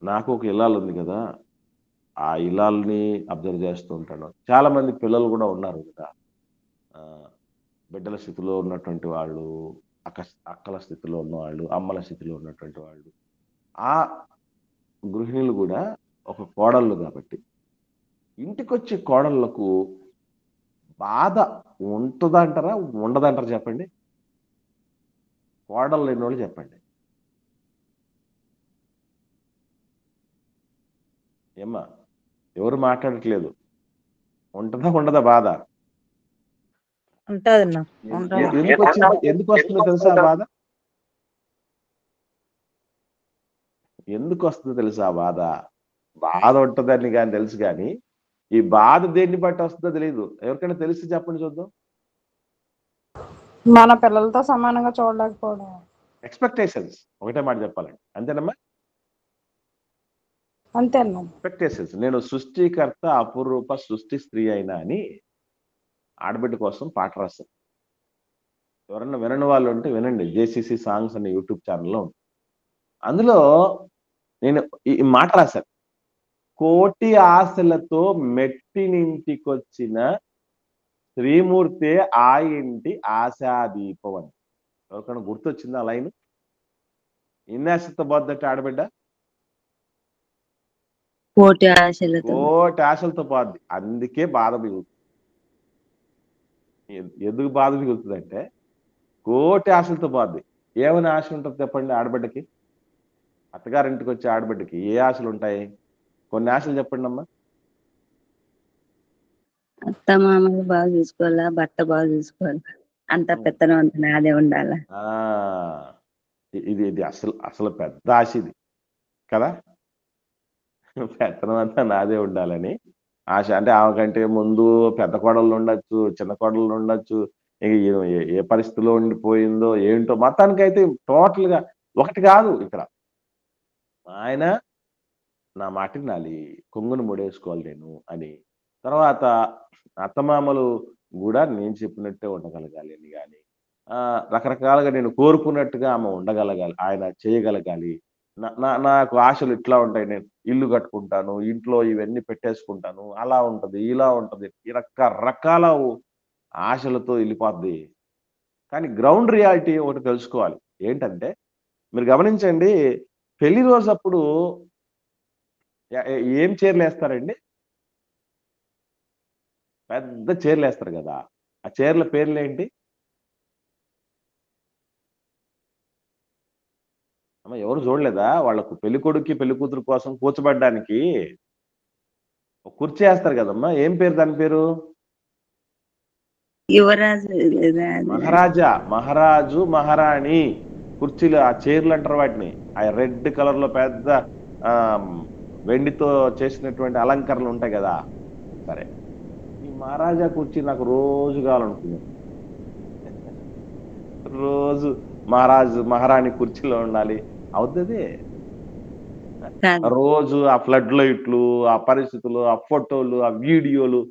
నాకు ఒక ఇల్లాలు ఉంది కదా, ఆ ఇల్లాలని అబ్జర్వ్ చేస్తూ ఉంటాను. చాలా మంది పిల్లలు కూడా ఉన్నారు కదా, బిడ్డల స్థితిలో ఉన్నటువంటి వాళ్ళు, అక్కల స్థితిలో ఉన్నవాళ్ళు, అమ్మల స్థితిలో ఉన్నటువంటి వాళ్ళు, ఆ గృహిణులు కూడా ఒక కోడళ్ళు కాబట్టి ఇంటికొచ్చే కోడళ్లకు బాధ ఉంటుందంటారా ఉండదంటారా చెప్పండి? కోడళ్ళు లేని వాళ్ళు చెప్పండి. ఏమ్మా, ఎవరు మాట్లాడట్లేదు. ఉంటుందా ఉండదా బాధ? ఉంటదన్నా. ఎందుకు వస్తుందో తెలుసా బాధ? ఎందుకు వస్తుందో తెలుసా బాధ? బాధ ఉంటుందని కానీ తెలుసు, కానీ ఈ బాధ దేన్ని బట్టి వస్తుందో తెలియదు. ఎవరికైనా తెలిసి చెప్పండి చూద్దాం. మన పిల్లలతో సమానంగా చూడలేకపోవడం. ఎక్స్పెక్టేషన్స్. ఒకటే మాట చెప్పాలండి, అంతేనమ్మా? అంతేనా? ఎక్స్పెక్టేషన్స్. నేను సృష్టికర్త అపురూప సృష్టి స్త్రీ అయినా అని ఆడబిడ్డ కోసం పాట రాశాను. ఎవరన్నా వినని వాళ్ళు ఉంటే వినండి. జేసీసీ సాంగ్స్ అనే యూట్యూబ్ ఛానల్లో ఉంది. అందులో నేను ఈ మాట రాశాను. కోటి ఆశలతో మెట్టినింటికొచ్చిన శ్రీమూర్తే ఆ ఇంటి ఆశాదీపం అని. ఎవరికైనా గుర్తొచ్చిందా ఆ లైన్? ఎన్ని ఆశలతో పోద్దట ఆడబిడ్డ? కోటి ఆశలతో. కోటి ఆశలతో పోద్ది. అందుకే బాధ మిగులుతుంది. ఎందుకు బాధ మిగులుతుంది అంటే కోటి ఆశలతో పోద్ది. ఏమైనా ఆశ ఉంటుంది చెప్పండి ఆడబిడ్డకి? అత్తగారింటికి వచ్చే ఆడబిడ్డకి ఏ ఆశలు ఉంటాయి? కొన్ని ఆశలు చెప్పండి అమ్మా. అత్త మామలు బాగా చూసుకోవాలా, భర్త బాగా చూసుకోవాలి, అంత పెత్తనం అంత నాదే ఉండాల. ఆ ఇది ఇది అసలు అసలు పెద్ద ఆశ ఇది కదా. పెత్తనం అంతా నాదే ఉండాలని ఆశ. అంటే ఆమెకంటే ముందు పెద్ద కోడళ్ళు ఉండొచ్చు, చిన్న కోడళ్ళు ఉండొచ్చు. ఏ పరిస్థితిలో ఉండిపోయిందో ఏంటో, మొత్తానికైతే టోటల్ గా ఒకటి కాదు ఇక్కడ. ఆయన నా మాట వినాలి, కొంగును ముడేసుకోవాలి నేను అని. తర్వాత అత్తమామలు కూడా నేను చెప్పినట్టే ఉండగలగాలి అని కానీ, రకరకాలుగా నేను కోరుకున్నట్టుగా ఆమె ఉండగలగాలి, ఆయన చేయగలగాలి. నాకు ఆశలు ఇట్లా ఉంటాయి, నేను ఇల్లు కట్టుకుంటాను, ఇంట్లో ఇవన్నీ పెట్టేసుకుంటాను, అలా ఉంటది, ఇలా ఉంటది, ఈ రకరకాల ఆశలతో వెళ్ళిపోద్ది. కానీ గ్రౌండ్ రియాలిటీ ఒకటి తెలుసుకోవాలి. ఏంటంటే మీరు గమనించండి, పెళ్లి రోజప్పుడు ఏం చీరలు వేస్తారండి? పెద్ద చీరలు వేస్తారు కదా. ఆ చీరల పేర్లేంటి? అమ్మ ఎవరు చూడలేదా? వాళ్ళకు పెళ్లి కొడుక్కి పెళ్లి కూతురు కోసం కూర్చోబడ్డానికి ఒక కుర్చీ వేస్తారు కదమ్మా. ఏం పేరు దాని పేరు? యువరాజు లేదా అది. మహారాజా, మహారాజు, మహారాణి కుర్చీలు, ఆ చైర్లు అంటారు వాటిని. ఆ రెడ్ కలర్ లో పెద్ద ఆ వెండితో చేసినటువంటి అలంకరణలు ఉంటాయి కదా. సరే, ఈ మహారాజా కుర్చీ నాకు రోజు కావాలనుకున్నాను. రోజు మహారాజు మహారాణి కుర్చీలో ఉండాలి అవుతుంది. కాదు. రోజు ఆ ఫ్లడ్ లైట్లు, ఆ పరిస్థితులు, ఆ ఫోటోలు, ఆ వీడియోలు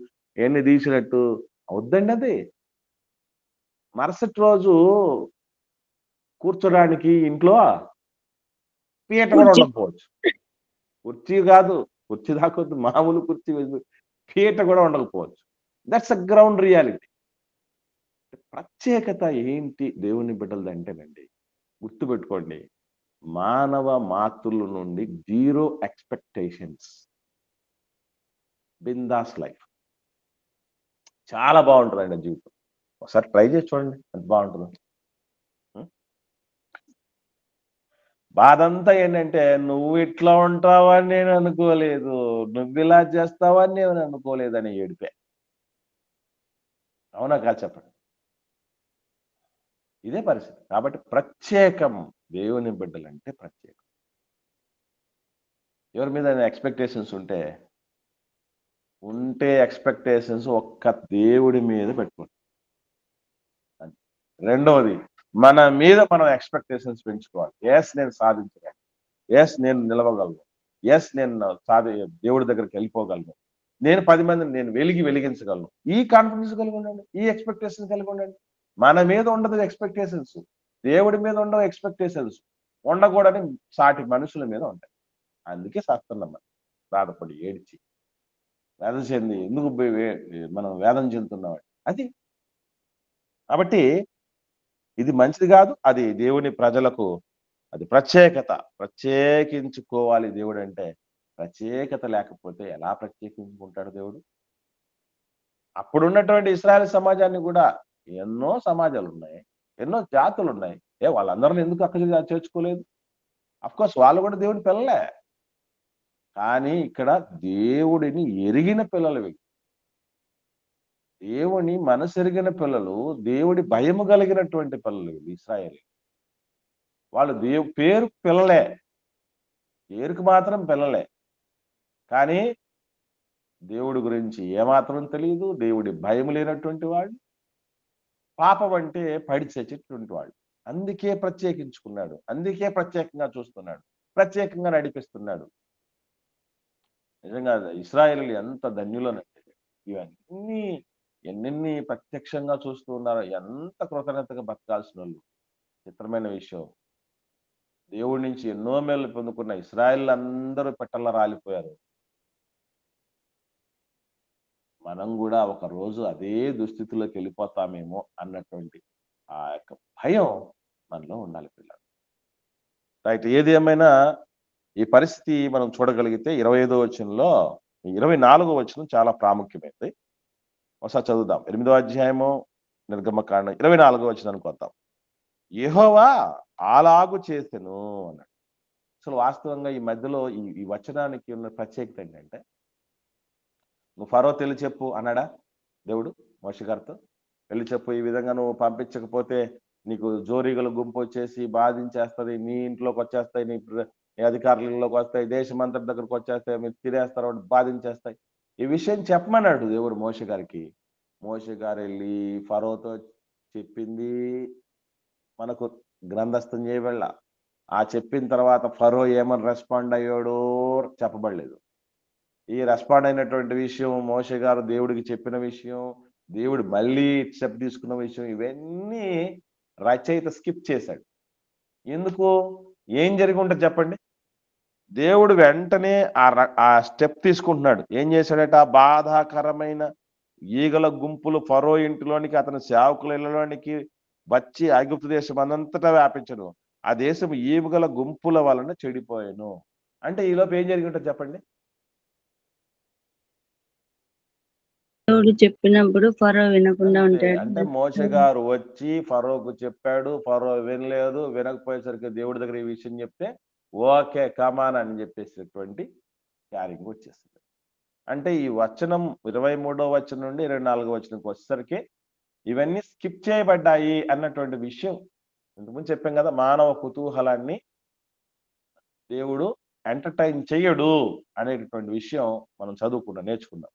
ఎన్ని తీసినట్టు అవుద్దండి అది. మరుసటి రోజు కూర్చోడానికి ఇంట్లో పీట కూడా కుర్చీ. ఉండకపోవచ్చు. కుర్చీ కాదు, కుర్చీ దాకొద్దు, మామూలు కుర్చీ పీట కూడా ఉండకపోవచ్చు. That's a ground reality. ప్రత్యేకత ఏంటి దేవుని బిడ్డలది అంటేనండి, గుర్తుపెట్టుకోండి, మానవ మాతృల నుండి జీరో ఎక్స్పెక్టేషన్స్, బిందాస్ లైఫ్. చాలా బాగుంటుందండి ఆ జీవితం. ఒకసారి ట్రై చేసి చూడండి ఎంత బాగుంటుందో. బాధంతా ఏంటంటే నువ్వు ఇట్లా ఉంటావని నేను అనుకోలేదు, నువ్వు ఇలా చేస్తావని నేను అనుకోలేదని ఏడిపే. అవునా కాదు చెప్పండి? ఇదే పరిస్థితి. కాబట్టి ప్రత్యేకం, దేవుని బిడ్డలంటే ప్రత్యేకం. ఎవరి మీద ఎక్స్పెక్టేషన్స్ ఉంటే ఎక్స్పెక్టేషన్స్ ఒక్క దేవుడి మీద పెట్టుకోండి. రెండవది, మన మీద మనం ఎక్స్పెక్టేషన్స్ పెంచుకోవాలి. ఎస్ నేను సాధించగలను, ఎస్ నేను నిలవగలను, ఎస్ నేను దేవుడి దగ్గరికి వెళ్ళిపోగలను, నేను 10 మందిని నేను వెలిగించగలను. ఈ కాన్ఫిడెన్స్ కలిగి ఉండండి, ఈ ఎక్స్పెక్టేషన్ కలిగి ఉండండి. మన మీద ఉండదు ఎక్స్పెక్టేషన్స్, దేవుడి మీద ఉండవు ఎక్స్పెక్టేషన్స్. ఉండకూడని సాటి మనుషుల మీద ఉంటాయి. అందుకే సస్తున్నాం మనం బాధపడి ఏడ్చి వేదన చెంది ఎందుకు మనం వేదన చెందుతున్నాం అది. కాబట్టి ఇది మంచిది కాదు. అది దేవుని ప్రజలకు అది ప్రత్యేకత. ప్రత్యేకించుకోవాలి దేవుడు అంటే. ప్రత్యేకత లేకపోతే ఎలా ప్రత్యేకించుకుంటాడు దేవుడు? అప్పుడున్నటువంటి ఇశ్రాయేలు సమాజాన్ని కూడా, ఎన్నో సమాజాలు ఉన్నాయి, ఎన్నో జాతులు ఉన్నాయి, వాళ్ళందరిని ఎందుకు అక్కడ చేర్చుకోలేదు? అఫ్కోర్స్ వాళ్ళు కూడా దేవుని పిల్లలే, కానీ ఇక్కడ దేవుడిని ఎరిగిన పిల్లలు, దేవుని మనసెరిగిన పిల్లలు, దేవుడి భయము కలిగినటువంటి పిల్లలు ఇశ్రాయేలు. వాళ్ళు పేరు పిల్లలే, పేరుకు మాత్రం పిల్లలే, కానీ దేవుడి గురించి ఏమాత్రం తెలియదు, దేవుడి భయం లేనటువంటి వాడు, పాపం అంటే పడి చచ్చేటువంటి వాడు. అందుకే ప్రత్యేకించుకున్నాడు, అందుకే ప్రత్యేకంగా చూస్తున్నాడు, ప్రత్యేకంగా నడిపిస్తున్నాడు. నిజంగా ఇశ్రాయేలీయులు ఎంత ధన్యులనంటే, ఇవన్నీ ఎన్నెన్ని ప్రత్యక్షంగా చూస్తూ ఉన్నారో, ఎంత కృతజ్ఞతగా బతకాల్సిన వాళ్ళు. చిత్రమైన విషయం, దేవుడి నుంచి ఎన్నో మేలు పొందుకున్న ఇశ్రాయేలీయులు అందరూ పెట్టల్లా రాలిపోయారు. మనం కూడా ఒక రోజు అదే దుస్థితిలోకి వెళ్ళిపోతామేమో అన్నటువంటి ఆ యొక్క భయం మనలో ఉండాలి పిల్లలు. రైట్, ఏది ఏమైనా ఈ పరిస్థితి మనం చూడగలిగితే 25వ వచనంలో 24వ వచనం చాలా ప్రాముఖ్యమైనది. ఒకసారి చదువుదాం. 8వ అధ్యాయము నిర్గమకాండం 24వ వచనానికి వద్దాం. యెహోవా అలాగు చేసెను అన్నాడు. అసలు వాస్తవంగా ఈ మధ్యలో ఈ వచనానికి ఉన్న ప్రత్యేకత ఏంటంటే, నువ్వు ఫరో తెలియచెప్పు అన్నాడా దేవుడు మోషే గారితో? వెళ్ళి చెప్పు, ఈ విధంగా నువ్వు పంపించకపోతే నీకు జోరీగల గుంపు వచ్చేసి బాధించేస్తుంది, నీ ఇంట్లోకి వచ్చేస్తాయి, నీ అధికారులలోకి వస్తాయి, దేశమంతటి దగ్గరకు వచ్చేస్తాయి, మీరు తినేస్తారు, బాధించేస్తాయి. ఈ విషయం చెప్పమన్నాడు దేవుడు మోషే గారికి. మోషే గారు వెళ్ళి ఫరోతో చెప్పింది మనకు గ్రంథస్థం చేయబడలా. ఆ చెప్పిన తర్వాత ఫరో ఏమని రెస్పాండ్ అయ్యాడో చెప్పబడలేదు. ఈ రెస్పాండ్ అయినటువంటి విషయం, మోషే గారు దేవుడికి చెప్పిన విషయం, దేవుడు మళ్ళీ స్టెప్ తీసుకున్న విషయం, ఇవన్నీ రచయిత స్కిప్ చేశాడు. ఎందుకు? ఏం జరిగి ఉంటుంది చెప్పండి? దేవుడు వెంటనే ఆ స్టెప్ తీసుకుంటున్నాడు. ఏం చేశాడట? బాధాకరమైన ఈగల గుంపులు ఫరో ఇంటిలోనికి, అతని సేవకుల ఇళ్ళలోనికి వచ్చి ఐగుప్తు దేశం అంతటా వ్యాపించను. ఆ దేశం ఈగల గుంపుల వలన చెడిపోయాను. అంటే ఈలోపు ఏం జరిగి ఉంటుంది చెప్పండి? దేవుడు చెప్పినప్పుడు ఫరో వినకుండా ఉంటాడు. అంటే మోషే గారు వచ్చి ఫరోకు చెప్పాడు, ఫరో వినలేదు. వినకపోయేసరికి దేవుడి దగ్గర ఈ విషయం చెప్తే ఓకే కమాన్ అని చెప్పేసినటువంటి క్యారింగ్ వచ్చేస్తుంది. అంటే ఈ వచనం 23వ వచనం నుండి 24వ వచనంకి వచ్చేసరికి ఇవన్నీ స్కిప్ చేయబడ్డాయి అన్నటువంటి విషయం. ఇంతకుముందు చెప్పాం కదా, మానవ కుతూహలాన్ని దేవుడు ఎంటర్టైన్ చెయ్యడు అనేటటువంటి విషయం మనం చదువుకున్నాం, నేర్చుకున్నాం.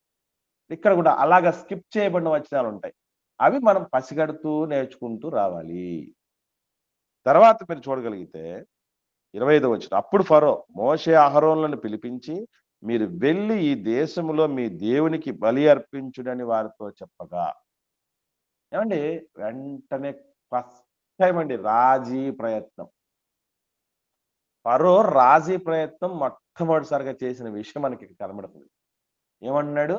ఇక్కడ కూడా అలాగా స్కిప్ చేయబడిన వచనాలు ఉంటాయి. అవి మనం పసిగడుతూ నేర్చుకుంటూ రావాలి. తర్వాత మీరు చూడగలిగితే 25వ వచనం, అప్పుడు ఫరో మోషే అహరోనులను పిలిపించి, మీరు వెళ్ళి ఈ దేశంలో మీ దేవునికి బలి అర్పించుడని వారితో చెప్పగా. ఏమండి, వెంటనే ఫస్ట్ టైం అండి రాజీ ప్రయత్నం. ఫరో రాజీ ప్రయత్నం మొట్టమొదటిసారిగా చేసిన విషయం మనకి కనబడుతుంది. ఏమన్నాడు?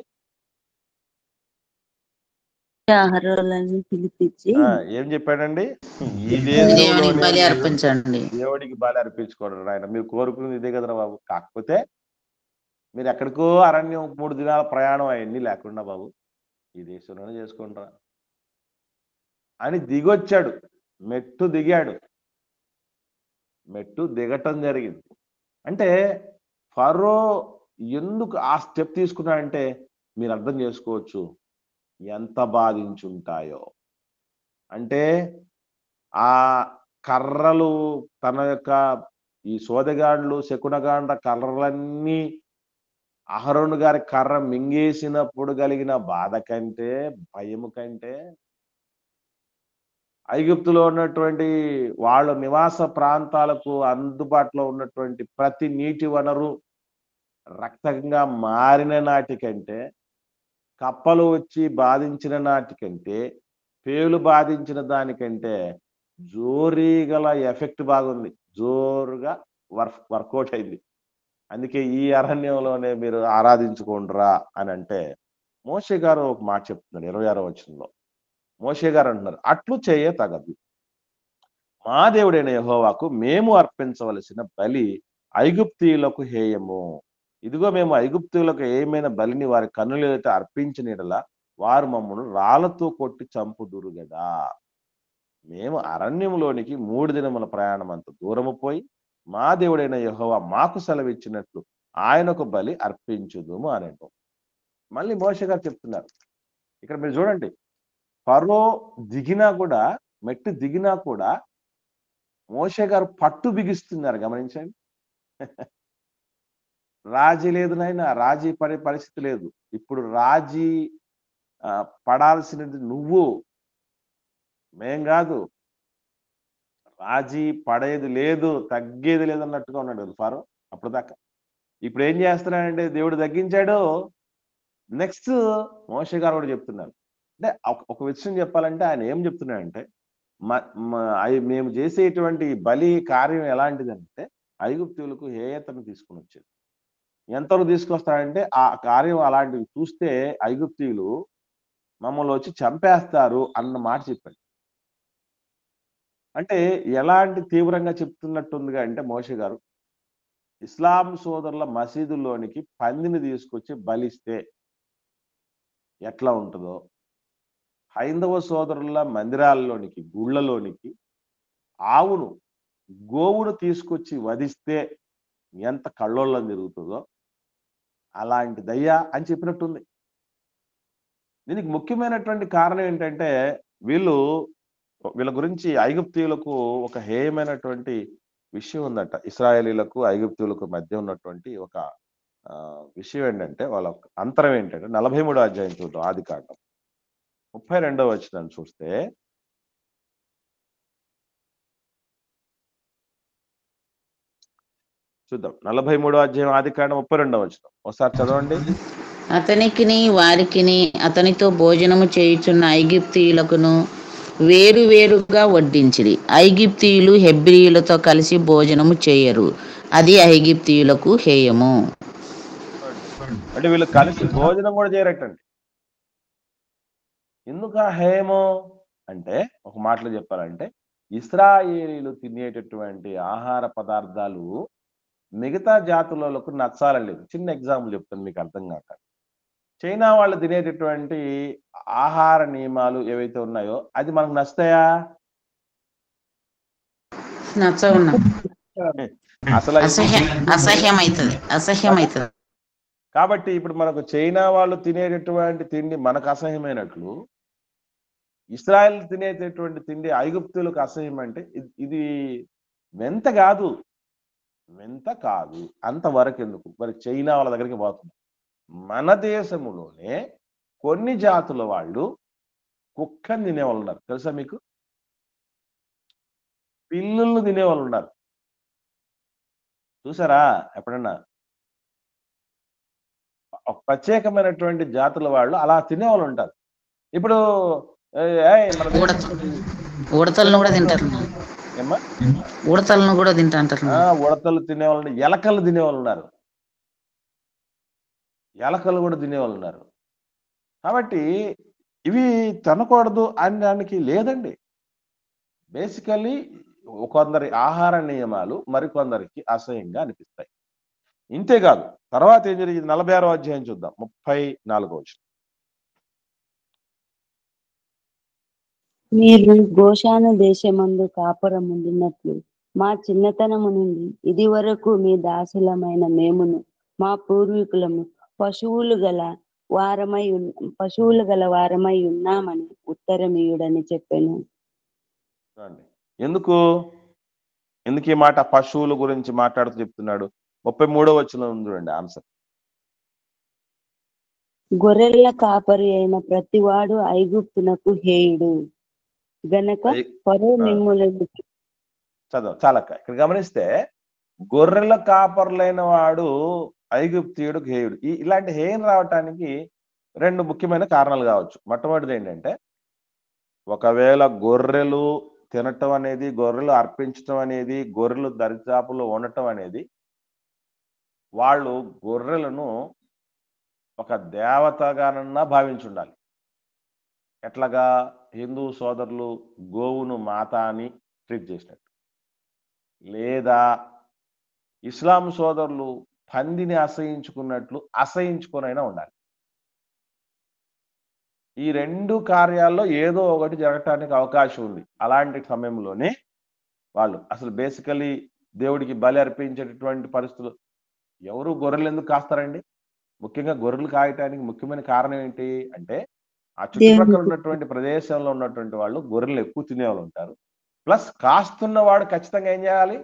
అహరోనులను పిలిపించి ఏం చెప్పాడండి? ఈ దేవునికి దేశంలో బలి అర్పించండి. దేవుడికి బలి అర్పించుకోవడం ఆయన మీరు కోరుకునేది ఇదే కదరా బాబు. కాకపోతే మీరు ఎక్కడికో అరణ్యం 3 దినాల ప్రయాణం అవన్నీ లేకుండా బాబు ఈ దేశంలోనే చేసుకుంటారా అని దిగొచ్చాడు. మెట్టు దిగాడు, మెట్టు దిగటం జరిగింది. అంటే ఫరో ఎందుకు ఆ స్టెప్ తీసుకున్నాడంటే మీరు అర్థం చేసుకోవచ్చు ఎంత బాధించుంటాయో. అంటే ఆ కర్రలు, తన యొక్క ఈ సోదగాండ్లు శకునగాండ్ల కర్రలన్నీ అహరోను గారి కర్ర మింగేసినప్పుడు కలిగిన బాధ కంటే, భయము కంటే, ఐగుప్తులో ఉన్నటువంటి వాళ్ళ నివాస ప్రాంతాలకు అందుబాటులో ఉన్నటువంటి ప్రతి నీటి వనరు రక్తంగా మారిన నాటికంటే, కప్పలు వచ్చి బాధించిన నాటికంటే, పేలు బాధించిన దానికంటే జోరీగల ఎఫెక్ట్ బాగుంది. జోరుగా వర్కౌట్ అయింది. అందుకే ఈ అరణ్యంలోనే మీరు ఆరాధించుకోండిరా అని అంటే మోషే గారు ఒక మాట చెప్తున్నారు 26వ వచనంలో. మోషే గారు అంటున్నారు, అట్లు చేయ తగదు, మా దేవుడైన యెహోవాకు మేము అర్పించవలసిన బలి ఐగుప్తీయులకు హేయము. ఇదిగో మేము ఐగుప్తీయులకు ఏమైనా బలిని వారి కన్నులైతే అర్పించిన యెడల వారు మమ్మల్ని రాళ్లతో కొట్టి చంపుదురు గదా. మేము అరణ్యంలోనికి 3 దినముల ప్రయాణం అంత దూరము పోయి మా దేవుడైన యెహోవా మాకు సెలవిచ్చినట్లు ఆయనకు బలి అర్పించుదుము అనెను. మళ్ళీ మోషే గారు చెప్తున్నారు. ఇక్కడ మీరు చూడండి, ఫరో దిగినా కూడా, మెట్టు దిగినా కూడా మోషే గారు పట్టు బిగిస్తున్నారు. గమనించండి. రాజీ లేదు నాయన, రాజీ పడే పరిస్థితి లేదు. ఇప్పుడు రాజీ పడాల్సినది నువ్వు, మేం కాదు. రాజీ పడేది లేదు, తగ్గేది లేదు అన్నట్టుగా ఉన్నాడు ఫరో అప్పుడు దాకా. ఇప్పుడు ఏం చేస్తున్నాడంటే దేవుడు తగ్గించాడు. నెక్స్ట్ మోషే గారు కూడా చెప్తున్నారు. అంటే ఒక విషయం చెప్పాలంటే ఆయన ఏం చెప్తున్నాడంటే, మేము చేసేటువంటి బలి కార్యం ఎలాంటిదంటే ఐగుప్తీయులకు హేయతను తీసుకుని వచ్చేది. ఎంతవరకు తీసుకొస్తాడంటే ఆ కార్యం అలాంటివి చూస్తే ఐగుప్తీయులు మమ్మల్ని వచ్చి చంపేస్తారు అన్న మాట చెప్పాడు. అంటే ఎలాంటి తీవ్రంగా చెప్తున్నట్టుందిగా అంటే మోషే గారు, ఇస్లాం సోదరుల మసీదుల్లోనికి పందిని తీసుకొచ్చి బలిస్తే ఎట్లా ఉంటుందో, హైందవ సోదరుల మందిరాల్లోనికి, గుళ్ళలోనికి ఆవును, గోవును తీసుకొచ్చి వధిస్తే ఎంత కళ్ళోళ్ళం జరుగుతుందో అలాంటిదయ్యా అని చెప్పినట్టుంది. దీనికి ముఖ్యమైనటువంటి కారణం ఏంటంటే వీళ్ళ గురించి ఐగుప్తీయులకు ఒక హేయమైనటువంటి విషయం ఉందట. ఇశ్రాయేలీలకు ఐగుప్తీయులకు మధ్య ఉన్నటువంటి ఒక విషయం ఏంటంటే, వాళ్ళ అంతరం ఏంటంటే 43వ అధ్యాయం చూద్దాం. ఆదికాండం 32వ వచనాన్ని చూస్తే, చూద్దాం. 43వ అధ్యాయం ఆదికాండం 32వ వచనం ఒకసారి చదవండి. అతనికిని వారికిని అతనితో భోజనము చేయుచున్న ఐగుప్తీయులకును వేరు వేరుగా వడ్డించిరి. ఐగుప్తీయులు హెబ్రీయులతో కలిసి భోజనము చేయరు, అది ఐగుప్తీయులకు హేయము. అంటే వీళ్ళు కలిసి భోజనం కూడా చేయరటండి. ఎందుకు హేయము అంటే, ఒక మాటలో చెప్పాలంటే, ఇశ్రాయేలీలు తినేటటువంటి ఆహార పదార్థాలు మిగతా జాతులకు నచ్చాలలేదు. చిన్న ఎగ్జాంపుల్ చెప్తాను మీకు అర్థం కాక. చైనా వాళ్ళు తినేటటువంటి ఆహార నియమాలు ఏవైతే ఉన్నాయో అది మనకు నచ్చుతాయా? నచ్చవున్నా అసలు అసహ్యమైతుంది. కాబట్టి ఇప్పుడు మనకు చైనా వాళ్ళు తినేటటువంటి తిండి మనకు అసహ్యమైనట్లు, ఇశ్రాయేల్ తినేటటువంటి తిండి ఐగుప్తులకు అసహ్యం. అంటే ఇది వెంత కాదు అంతవరకు ఎందుకు? మరి చైనా వాళ్ళ దగ్గరికి పోతుంది. మన దేశములోనే కొన్ని జాతుల వాళ్ళు కుక్కని తినేవాళ్ళు ఉన్నారు, తెలుసా మీకు? పిల్లులను తినేవాళ్ళు ఉన్నారు, చూసారా ఎప్పుడన్నా? ప్రత్యేకమైనటువంటి జాతుల వాళ్ళు అలా తినేవాళ్ళు ఉంటారు. ఇప్పుడు ఉడతలను కూడా తింటారు. ఏమ్మా? ఉడతలను కూడా తింటారు. ఉడతలు తినేవాళ్ళు, ఎలకలు తినేవాళ్ళు ఉన్నారు, ఎలకలు కూడా తినేవాళ్ళు ఉన్నారు. కాబట్టి ఇవి తినకూడదు అనడానికి లేదండి. బేసికల్లీ కొందరి ఆహార నియమాలు మరికొందరికి అసహ్యంగా అనిపిస్తాయి. ఇంతేకాదు, తర్వాత ఏం జరిగింది? 46వ అధ్యాయం చూద్దాం. 34వ వచనం. మీరు గోషాను దేశమందు కాపురం ఉండినట్లు మా చిన్నతనము నుండి ఇది వరకు మీ దాసులమైన మేమును మా పూర్వీకులము పశువులు గల వారమై ఉన్నామని ఉత్తరమీయుడని చెప్పాను. ఎందుకు ఈ మాట పశువుల గురించి మాట్లాడుతూ చెప్తున్నాడు? 33వ వచనం చూడండి ఆన్సర్. గొర్రెల కాపరి అయిన ప్రతివాడు ఐగుప్తునకు హేయుడు గనక ఫరో మిమ్ములను చదవ చాలక్క. ఇక్కడ గమనిస్తే గొర్రెల కాపరులైన వాడు ఐగుప్తీయుడు హేయుడు. ఇలాంటి హేయం రావటానికి రెండు ముఖ్యమైన కారణాలు కావచ్చు. మొట్టమొదటిది ఏంటంటే, ఒకవేళ గొర్రెలు తినటం అనేది, గొర్రెలు అర్పించటం అనేది, గొర్రెలు దరిదాపులో ఉండటం అనేది, వాళ్ళు గొర్రెలను ఒక దేవతగానన్నా భావించుండాలి. ఎట్లాగా? హిందూ సోదరులు గోవును మాత అని ట్రీట్ చేసినట్టు, లేదా ఇస్లాం సోదరులు పందిని అసహించుకొనైనా ఉండాలి. ఈ రెండు కార్యాల్లో ఏదో ఒకటి జరగటానికి అవకాశం ఉంది. అలాంటి సమయంలోనే వాళ్ళు అసలు బేసికలీ దేవుడికి బలి అర్పించేటటువంటి పరిస్థితులు. ఎవరు గొర్రెలు ఎందుకు కాస్తారండి? ముఖ్యంగా గొర్రెలు కాయటానికి ముఖ్యమైన కారణం ఏంటి అంటే, ఆ చుట్టుపక్కల ఉన్నటువంటి ప్రదేశంలో ఉన్నటువంటి వాళ్ళు గొర్రెలు ఎక్కువ తినేవాళ్ళు ఉంటారు. ప్లస్ కాస్తున్న వాడు ఖచ్చితంగా ఏం చేయాలి?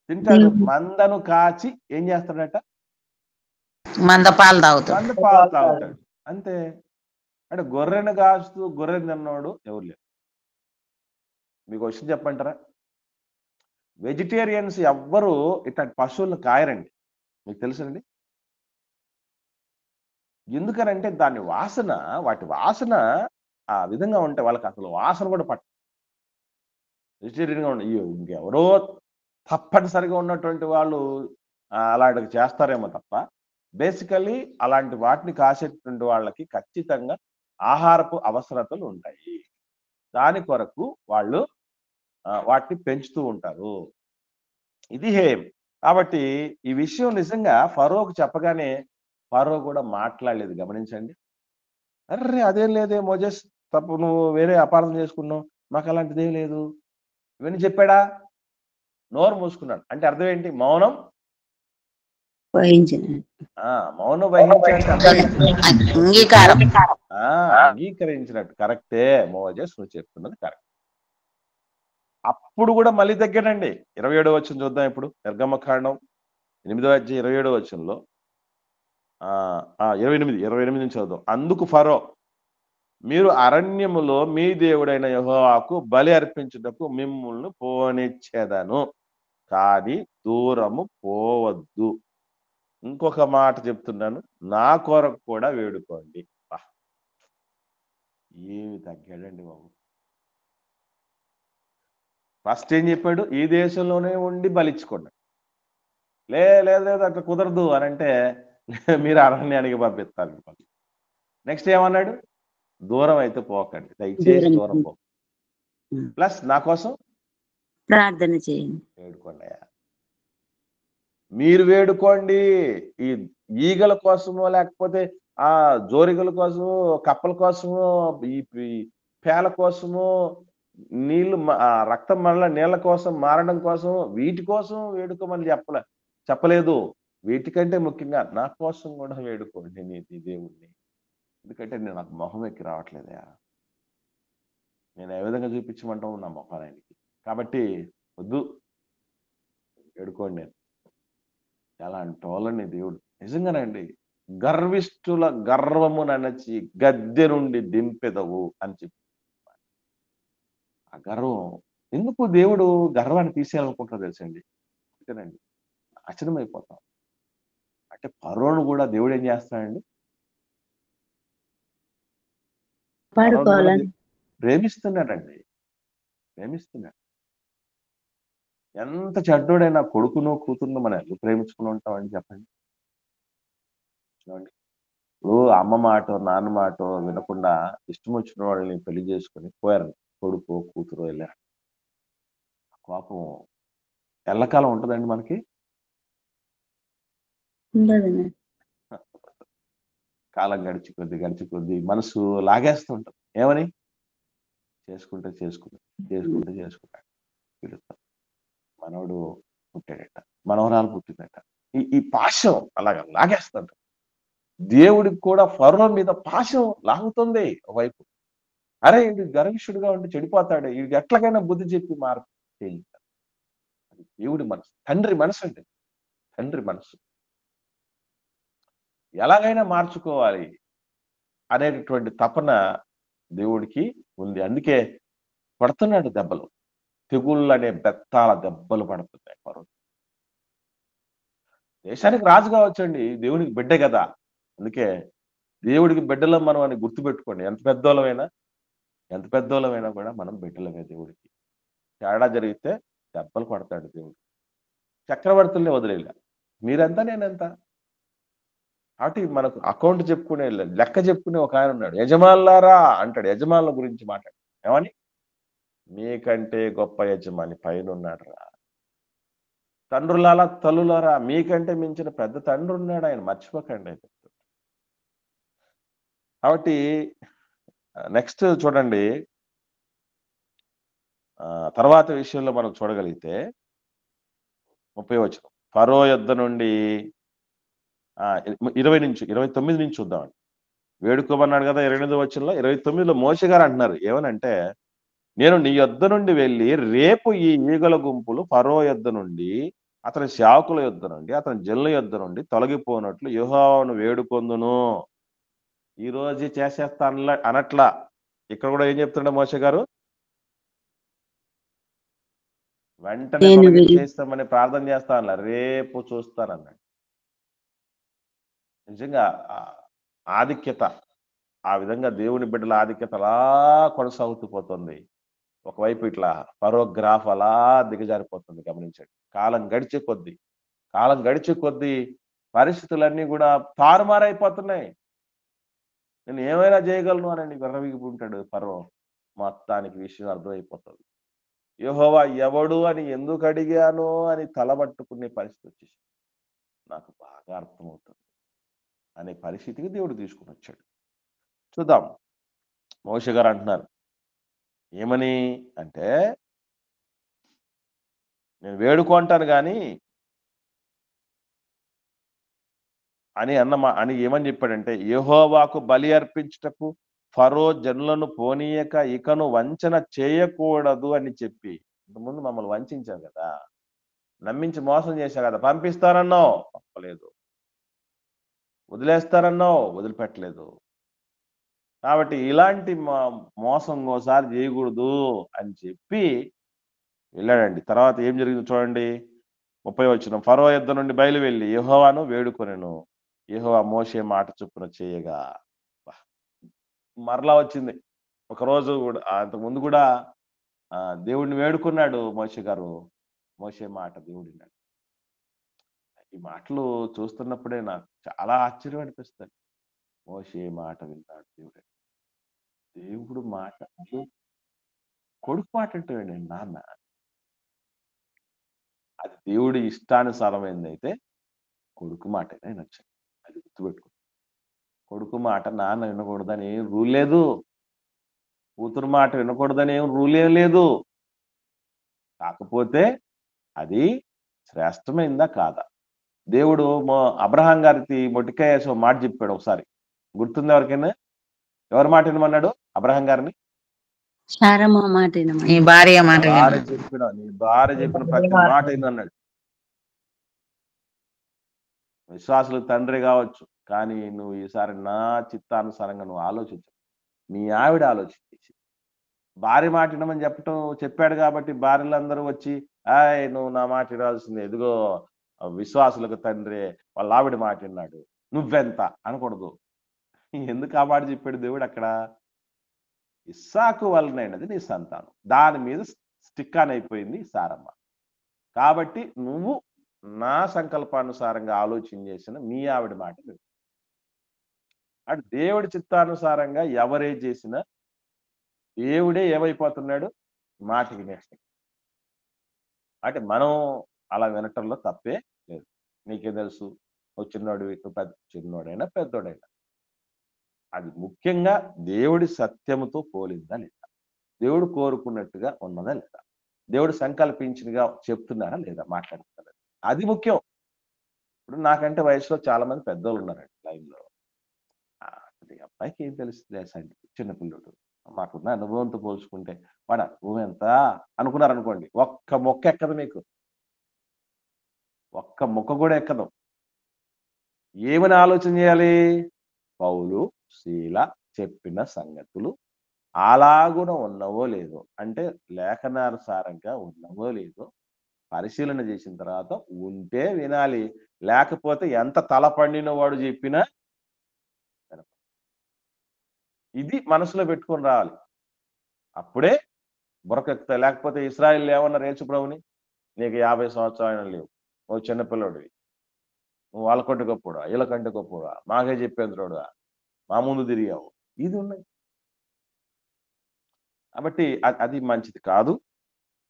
తింటాడు. మందను కాచి ఏం చేస్తాడట? మంద పాలు తాగుతాడు. అంతే. అంటే గొర్రెను కాస్తూ గొర్రెను తిన్నవాడు ఎవరు లేరు. మీకు విషయం చెప్పంటారా? వెజిటేరియన్స్ ఎవ్వరు ఇట్లాంటి పశువులను కాయరండి, మీకు తెలుసండి. ఎందుకనంటే వాటి వాసన ఆ విధంగా ఉంటే వాళ్ళకి అసలు వాసన కూడా పట్ట. వెజిటేరియన్గా ఉండే ఇంకెవరో తప్పనిసరిగా ఉన్నటువంటి వాళ్ళు అలాంటివి చేస్తారేమో తప్ప, బేసికలీ అలాంటి వాటిని కాసేటువంటి వాళ్ళకి ఖచ్చితంగా ఆహారపు అవసరతలు ఉంటాయి. దాని కొరకు వాళ్ళు వాటిని పెంచుతూ ఉంటారు. ఇది హేయం. కాబట్టి ఈ విషయం నిజంగా ఫరోకు చెప్పగానే ఫరో కూడా మాట్లాడలేదు. గమనించండి. అర్రే అదేం లేదే మోజెస్, తప్పు, నువ్వు వేరే అపార్థం చేసుకున్నావు, మాకు అలాంటిది ఏం లేదు ఇవన్నీ చెప్పాడా? నోరు మూసుకున్నాడు. అంటే అర్థం ఏంటి? మౌనం వహించాడు. అంగీకరించినట్టు కరెక్టే మోజెస్, నువ్వు చెప్తున్నది కరెక్ట్. అప్పుడు కూడా మళ్ళీ తగ్గాడండి. 27వ వచనం చూద్దాం ఇప్పుడు. నిర్గమకాండం 8వ అధ్యాయం 27వ వచనంలో 28 నుంచి చదువుదాం. అందుకు ఫరో, మీరు అరణ్యములో మీ దేవుడైన యెహోవాకు బలి అర్పించుటకు మిమ్ములను పోనిచ్చేదను, కానీ దూరము పోవద్దు. ఇంకొక మాట చెప్తున్నాను, నా కొరకు కూడా వేడుకోండి. ఏమి తగ్గాడండి బాబు. ఫస్ట్ ఏం చెప్పాడు? ఈ దేశంలోనే ఉండి బలిచ్చుకోండి. లేదు అట్లా కుదరదు అని అంటే మీరు అరణ్యానికి పంపిస్తారు. నెక్స్ట్ ఏమన్నాడు? దూరం అయితే పోకండి, దయచేసి దూరం పో, ప్లస్ నా కోసం ప్రార్థన చేయండి, వేడుకోండి. మీరు వేడుకోండి. ఈ ఈగల కోసమో లేకపోతే ఆ జోరిగల కోసమో కప్పల కోసమో ఈ పేల కోసమో నీళ్లు రక్తం మరల నీళ్ల కోసం మారడం కోసం వీటి కోసం వేడుకోమని చెప్పలేదు. వీటికంటే ముఖ్యంగా నా కోసం కూడా వేడుకోండి నీ దేవుడిని. ఎందుకంటే నాకు మొహం ఎక్కి రావట్లేదా, నేను ఏ విధంగా చూపించమంటావు నా మొహానికి. కాబట్టి వద్దు, వేడుకోండి. నేను ఎలా అంటోళ్ళని దేవుడు నిజంగానండి. గర్విష్ఠుల గర్వము ననచి గద్దె నుండి దింపెదవు అని చెప్పి. ఆ గర్వం ఎందుకు దేవుడు గర్వాన్ని తీసేయాలనుకుంటారో తెలుసండి. అంతేనండి, నాశనం అయిపోతాం. అంటే ఫరోను కూడా దేవుడు ఏం చేస్తాడండి? ప్రేమిస్తున్నాడండి, ప్రేమిస్తున్నాడు. ఎంత చెడ్డోడైనా కొడుకును కూతురును మనం ఎందుకు ప్రేమించుకుని ఉంటామని చెప్పండి. చూడండి, ఇప్పుడు అమ్మ మాట నాన్న మాట వినకుండా ఇష్టం వచ్చిన వాళ్ళని పెళ్లి చేసుకుని పోయారు, కొడుకు కూతురు వెళ్ళారు. కోపం ఎల్లకాలం ఉంటుందండి మనకి? కాలం గడిచి కొద్ది మనసు లాగేస్తుంటాం. ఏమని? చేసుకుంటే చేసుకుంటాడు, పిలుస్తాం. మనవడు పుట్టాడట, మనవరాలు పుట్టిందట, ఈ పాశం అలాగా లాగేస్తుంట. దేవుడికి కూడా ఫరో మీద పాశం లాగుతుంది ఒకవైపు. అరే ఇది గర్విష్ఠుడుగా ఉండి చెడిపోతాడు, ఇది ఎట్లాగైనా బుద్ధి చెప్పి మార్పు చేయించాలి. అది దేవుడి మనసు, తండ్రి మనసు అండి, తండ్రి మనసు. ఎలాగైనా మార్చుకోవాలి అనేటటువంటి తపన దేవుడికి ఉంది. అందుకే పడుతున్నాడు దెబ్బలు, తెగుళ్ళు అనే బెత్తాల దెబ్బలు పడుతున్నాయి. ఫరో దేశానికి రాజు కావచ్చండి, దేవునికి బిడ్డే కదా. అందుకే దేవుడికి బిడ్డలం మనం అని గుర్తుపెట్టుకోండి. ఎంత పెద్దోళ్ళమైనా కూడా మనం బిడ్డలమే దేవుడికి. తేడా జరిగితే దెబ్బలు పడతాడు దేవుడు. చక్రవర్తుల్ని వదిలేలా, మీరెంత నేనెంత. కాబట్టి మనకు అకౌంట్ చెప్పుకునే లెక్క చెప్పుకునే ఒక ఆయన ఉన్నాడు. యజమానులారా అంటాడు, యజమానుల గురించి మాట్లాడు. ఏమని? మీకంటే గొప్ప యజమాని పైన ఉన్నాడు రా. తండ్రులారా తల్లులారా, మీకంటే మించిన పెద్ద తండ్రి ఉన్నాడు, ఆయన మర్చిపోకండి. కాబట్టి నెక్స్ట్ చూడండి, తర్వాత విషయంలో మనం చూడగలిగితే 30వ వచనం, ఫరో యొద్ద నుండి 29 నుంచి చూద్దామండి. వేడుకోమన్నాడు కదా 28వ వచనంలో. 29లో మోషే గారు అంటున్నారు ఏమనంటే, నేను నీ యొద్ద నుండి వెళ్ళి రేపు ఈ ఈగల గుంపులు ఫరో యొద్ద నుండి, అతని సేవకుల యొద్ద నుండి, అతని జనుల యొద్ద నుండి తొలగిపోనట్లు యెహోవాను వేడుకొందును. ఈ రోజు చేసేస్తా అనట్లా. ఇక్కడ కూడా ఏం చెప్తుండే మోషే గారు? వెంటనే చేస్తామని ప్రార్థన చేస్తా అన్నారు, రేపు చూస్తానన్నాడు. నిజంగా ఆధిక్యత, ఆ విధంగా దేవుని బిడ్డల ఆధిక్యత అలా కొనసాగుతూ పోతుంది. ఒకవైపు ఇట్లా ఫరో గ్రాఫ్ అలా దిగజారిపోతుంది. గమనించండి, కాలం గడిచే కొద్దీ పరిస్థితులన్నీ కూడా తారుమారైపోతున్నాయి. నేను ఏమైనా చేయగలను అని విర్రవీగిపోతుంటాడు ఫరో. మొత్తానికి విషయం అర్థమైపోతుంది. యెహోవా ఎవడు అని ఎందుకు అడిగాను అని తలబట్టుకునే పరిస్థితి వచ్చేసి నాకు బాగా అర్థమవుతుంది అనే పరిస్థితికి దేవుడు తీసుకుని వచ్చాడు. చూద్దాం, మోషే గారు అంటున్నారు ఏమని అంటే, నేను వేడుకుంటాను కానీ అని ఏమని చెప్పాడంటే, యెహోవాకు బలి అర్పించుటకు ఫరో జనులను పోనీయక ఇకను వంచన చేయకూడదు అని చెప్పి, ఇంతకుముందు మమ్మల్ని వంచావు కదా, నమ్మించి మోసం చేశావు కదా, పంపిస్తానన్నావు, పంపలేదు, వదిలేస్తానన్నావు, వదిలిపెట్టలేదు. కాబట్టి ఇలాంటి మోసం ఇంకోసారి చేయకూడదు అని చెప్పి వెళ్ళాడండి. తర్వాత ఏం జరిగింది చూడండి, 30 వచనం. ఫరో యొద్ద నుండి బయలు వెళ్ళి యెహోవాను వేడుకొనెను. యెహోవా మోషే మాట చొప్పున చేయగా. మరలా వచ్చింది. ఒకరోజు కూడా అంతకు ముందు కూడా దేవుడిని వేడుకున్నాడు మోషే గారు. మోషే మాట దేవుడు విన్నాడు. ఈ మాటలు చూస్తున్నప్పుడే నాకు చాలా ఆశ్చర్యం అనిపిస్తుంది. మోషే మాట విన్నాడు దేవుడు. దేవుడు మాట, కొడుకు మాట అంటాడు నాన్న. అది దేవుడి ఇష్టానుసారమైంది అయితే కొడుకు మాట నచ్చింది. అది గుర్తుపెట్టుకో. కొడుకు మాట నాన్న వినకూడదని ఏం రూల్ లేదు, కూతురు మాట వినకూడదని ఏం రూల్ ఏం లేదు. కాకపోతే అది శ్రేష్టమైందా కాదా. దేవుడు అబ్రహాం గారికి మొట్టికాయ వేసి మాట చెప్పాడు ఒకసారి, గుర్తుంది ఎవరికైనా? ఎవరి మాట వినమన్నాడు అబ్రహాం గారిని? సారమ్మ మాట నీ భార్య మాట నీ భార్య చెప్పిన ప్రతి మాట వినన్నాడు. విశ్వాసులకు తండ్రి కావచ్చు, కానీ నువ్వు ఈసారి నా చిత్తానుసారంగా నువ్వు ఆలోచించు. నీ ఆవిడ ఆలోచించేసి భార్య మాట వినమని చెప్పాడు కాబట్టి భార్యలందరూ వచ్చి నువ్వు నా మాట వినాల్సిందే, ఎదుగో విశ్వాసులకు తండ్రి వాళ్ళ ఆవిడ మాట విన్నాడు, నువ్వెంత అనకూడదు. ఎందుకు ఆ మాట చెప్పాడు దేవుడు అక్కడ? ఇస్సాకు వలనైనది నీ సంతానం, దాని మీద స్టిక్ ఆన్ అయిపోయింది సారమ్మ. కాబట్టి నువ్వు నా సంకల్పానుసారంగా ఆలోచన చేసిన మీ ఆవిడ మాట విను. అటు దేవుడి చిత్తానుసారంగా ఎవరే చేసినా దేవుడే ఏమైపోతున్నాడు? మాటకి నెక్స్ట్. అంటే మనం అలా వినటంలో తప్పే లేదు. నీకేం తెలుసు, చిన్నోడు చిన్నోడైనా పెద్దోడైనా అది ముఖ్యంగా దేవుడి సత్యముతో పోలిందా లేదా, దేవుడు కోరుకున్నట్టుగా ఉన్నదా లేదా, దేవుడు సంకల్పించినగా చెప్తున్నారా లేదా, మాట్లాడుతున్నారా, అది ముఖ్యం. ఇప్పుడు నాకంటే వయసులో చాలా మంది పెద్దోళ్ళు ఉన్నారండి లైన్లో. అబ్బాయికి ఏం తెలుస్తుంది సంగతి, చిన్నపిల్లడు, మాకున్న అనుభవంతో పోల్చుకుంటే వాడు అనుభవం ఎంత అనుకున్నారనుకోండి, ఒక్క మొక్క ఎక్కదు మీకు, ఒక్క మొక్క కూడా ఎక్కదు. ఏమని ఆలోచన చేయాలి? పౌలు శీల చెప్పిన సంగతులు అలాగున ఉన్నవో లేదో, అంటే లేఖనానుసారంగా ఉన్నవో లేదో పరిశీలన చేసిన తర్వాత ఉంటే వినాలి, లేకపోతే ఎంత తల పండిన వాడు చెప్పినా ఇది మనసులో పెట్టుకొని రావాలి. అప్పుడే బురకెక్కుతాయి. లేకపోతే ఇశ్రాయేలు ఏమన్నారు యేసు ప్రభుని, నీకు 50 సంవత్సరాలు లేవు, ఓ చిన్నపిల్లడివి, నువ్వు వాళ్ళకంటే గొప్పడా వీళ్ళకంటే గొప్పడా, మాకే చెప్పేంద్రుడా, మా ముందు తిరిగావు, ఇది ఉన్నాయి. కాబట్టి అది మంచిది కాదు.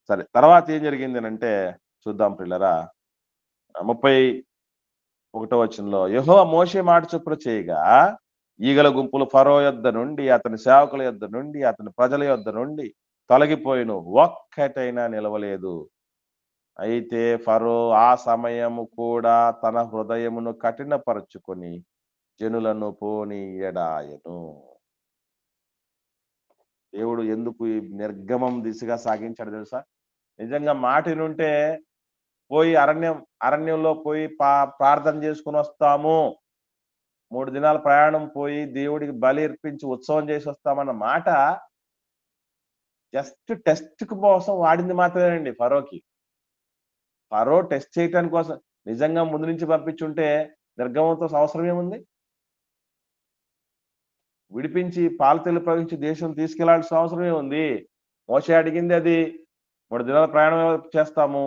సరే, తర్వాత ఏం జరిగింది అంటే చూద్దాం పిల్లరా. 31వ వచనంలో యెహోవా మోషే మాట చొప్పున చేయగా ఈగల గుంపులు ఫరో యొద్ద నుండి, అతని సేవకుల యొద్ద నుండి, అతని ప్రజల యొద్ద నుండి తొలగిపోయిను, ఒక్కటైనా నిలవలేదు. అయితే ఫరో ఆ సమయము కూడా తన హృదయమును కఠినపరుచుకొని జనులను పోనీయడాయను. దేవుడు ఎందుకు ఈ నిర్గమం దిశగా సాగించాడు తెలుసా? నిజంగా మాట వినుంటే పోయి అరణ్యంలో పోయి ప్రార్థన చేసుకుని వస్తాము, 3 దినాల ప్రయాణం పోయి దేవుడికి బలి అర్పించి ఉత్సవం చేసి వస్తామన్న మాట జస్ట్ టెస్ట్ కోసం వాడింది మాత్రమేనండి ఫరోకి. ఫరో టెస్ట్ చేయటానికి కోసం. నిజంగా ముందు నుంచి పంపించుంటే నిర్గమంతో అవసరం ఏముంది? విడిపించి పాలతెలు ప్రవహించి దేశం తీసుకెళ్లాల్సిన అవసరమే ఉంది. మోషే అడిగింది అది, 3 దినాల ప్రయాణం చేస్తాము,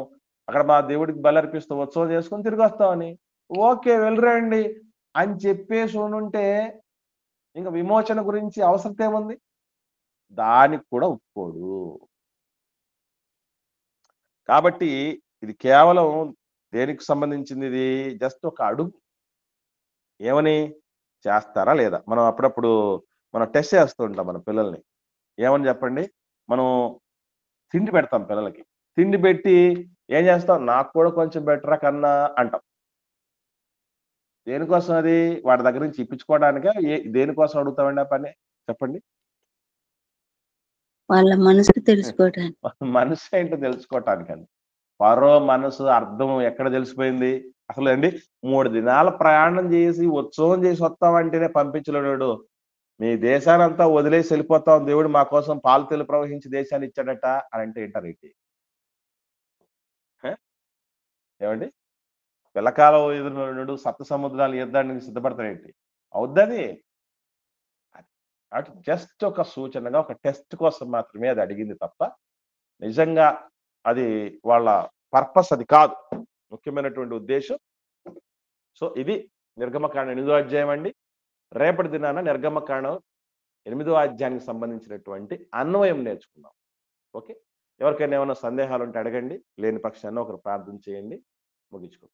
అక్కడ మా దేవుడికి బలి అర్పిస్తూ ఉత్సవం చేసుకొని తిరిగి వస్తామని. ఓకే వెళ్ళరండి అని చెప్పేసి ఉంటే ఇంకా విమోచన గురించి అవసరం ఏముంది? దానికి కూడా ఒప్పుకోడు. కాబట్టి ఇది కేవలం దేనికి సంబంధించింది? ఇది జస్ట్ ఒక అడుగు. ఏమని చేస్తారా లేదా? మనం అప్పుడప్పుడు మనం టెస్ట్ చేస్తూ ఉంటాం మన పిల్లల్ని. ఏమని చెప్పండి? మనం తిండి పెడతాం పిల్లలకి, తిండి పెట్టి ఏం చేస్తాం? నాకు కూడా కొంచెం బెటరా కన్నా అంటాం. దేనికోసం అది? వాడి దగ్గర నుంచి ఇప్పించుకోవడానికే? దేనికోసం అడుగుతామండి ఆ పని? చెప్పండి. వాళ్ళ మనసుకు తెలుసుకోవడానికి. మనసు ఏంటో తెలుసుకోవటానికండి. ఫరో మనసు అర్థం ఎక్కడ తెలిసిపోయింది అసలు అండి. 3 దినాల ప్రయాణం చేసి ఉత్సవం చేసి వస్తామంటేనే పంపించలేడు. మీ దేశానంతా వదిలేసి వెళ్ళిపోతాం, దేవుడు మా కోసం పాలు తెలు ప్రవహించి దేశాన్ని ఇచ్చాడట అని అంటే ఏంటారేంటి? ఏమండి, పిల్లకాలం ఎదురుడు సప్త సముద్రాలు యుద్ధానికి సిద్ధపడతాడేంటి? అవుద్దది. అటు జస్ట్ ఒక సూచనగా, ఒక టెస్ట్ కోసం మాత్రమే అది అడిగింది తప్ప నిజంగా అది వాళ్ళ పర్పస్ అది కాదు, ముఖ్యమైనటువంటి ఉద్దేశం. సో ఇది నిర్గమకాండం 8వ అధ్యాయం అండి. రేపటి దినాన నిర్గమకాండం 8వ అధ్యాయానికి సంబంధించినటువంటి అన్వయం నేర్చుకుందాం. ఓకే, ఎవరికైనా ఏమైనా సందేహాలు ఉంటే అడగండి, లేని పక్షాన ఒకరు ప్రార్థన చేయండి, ముగించుకుందాం.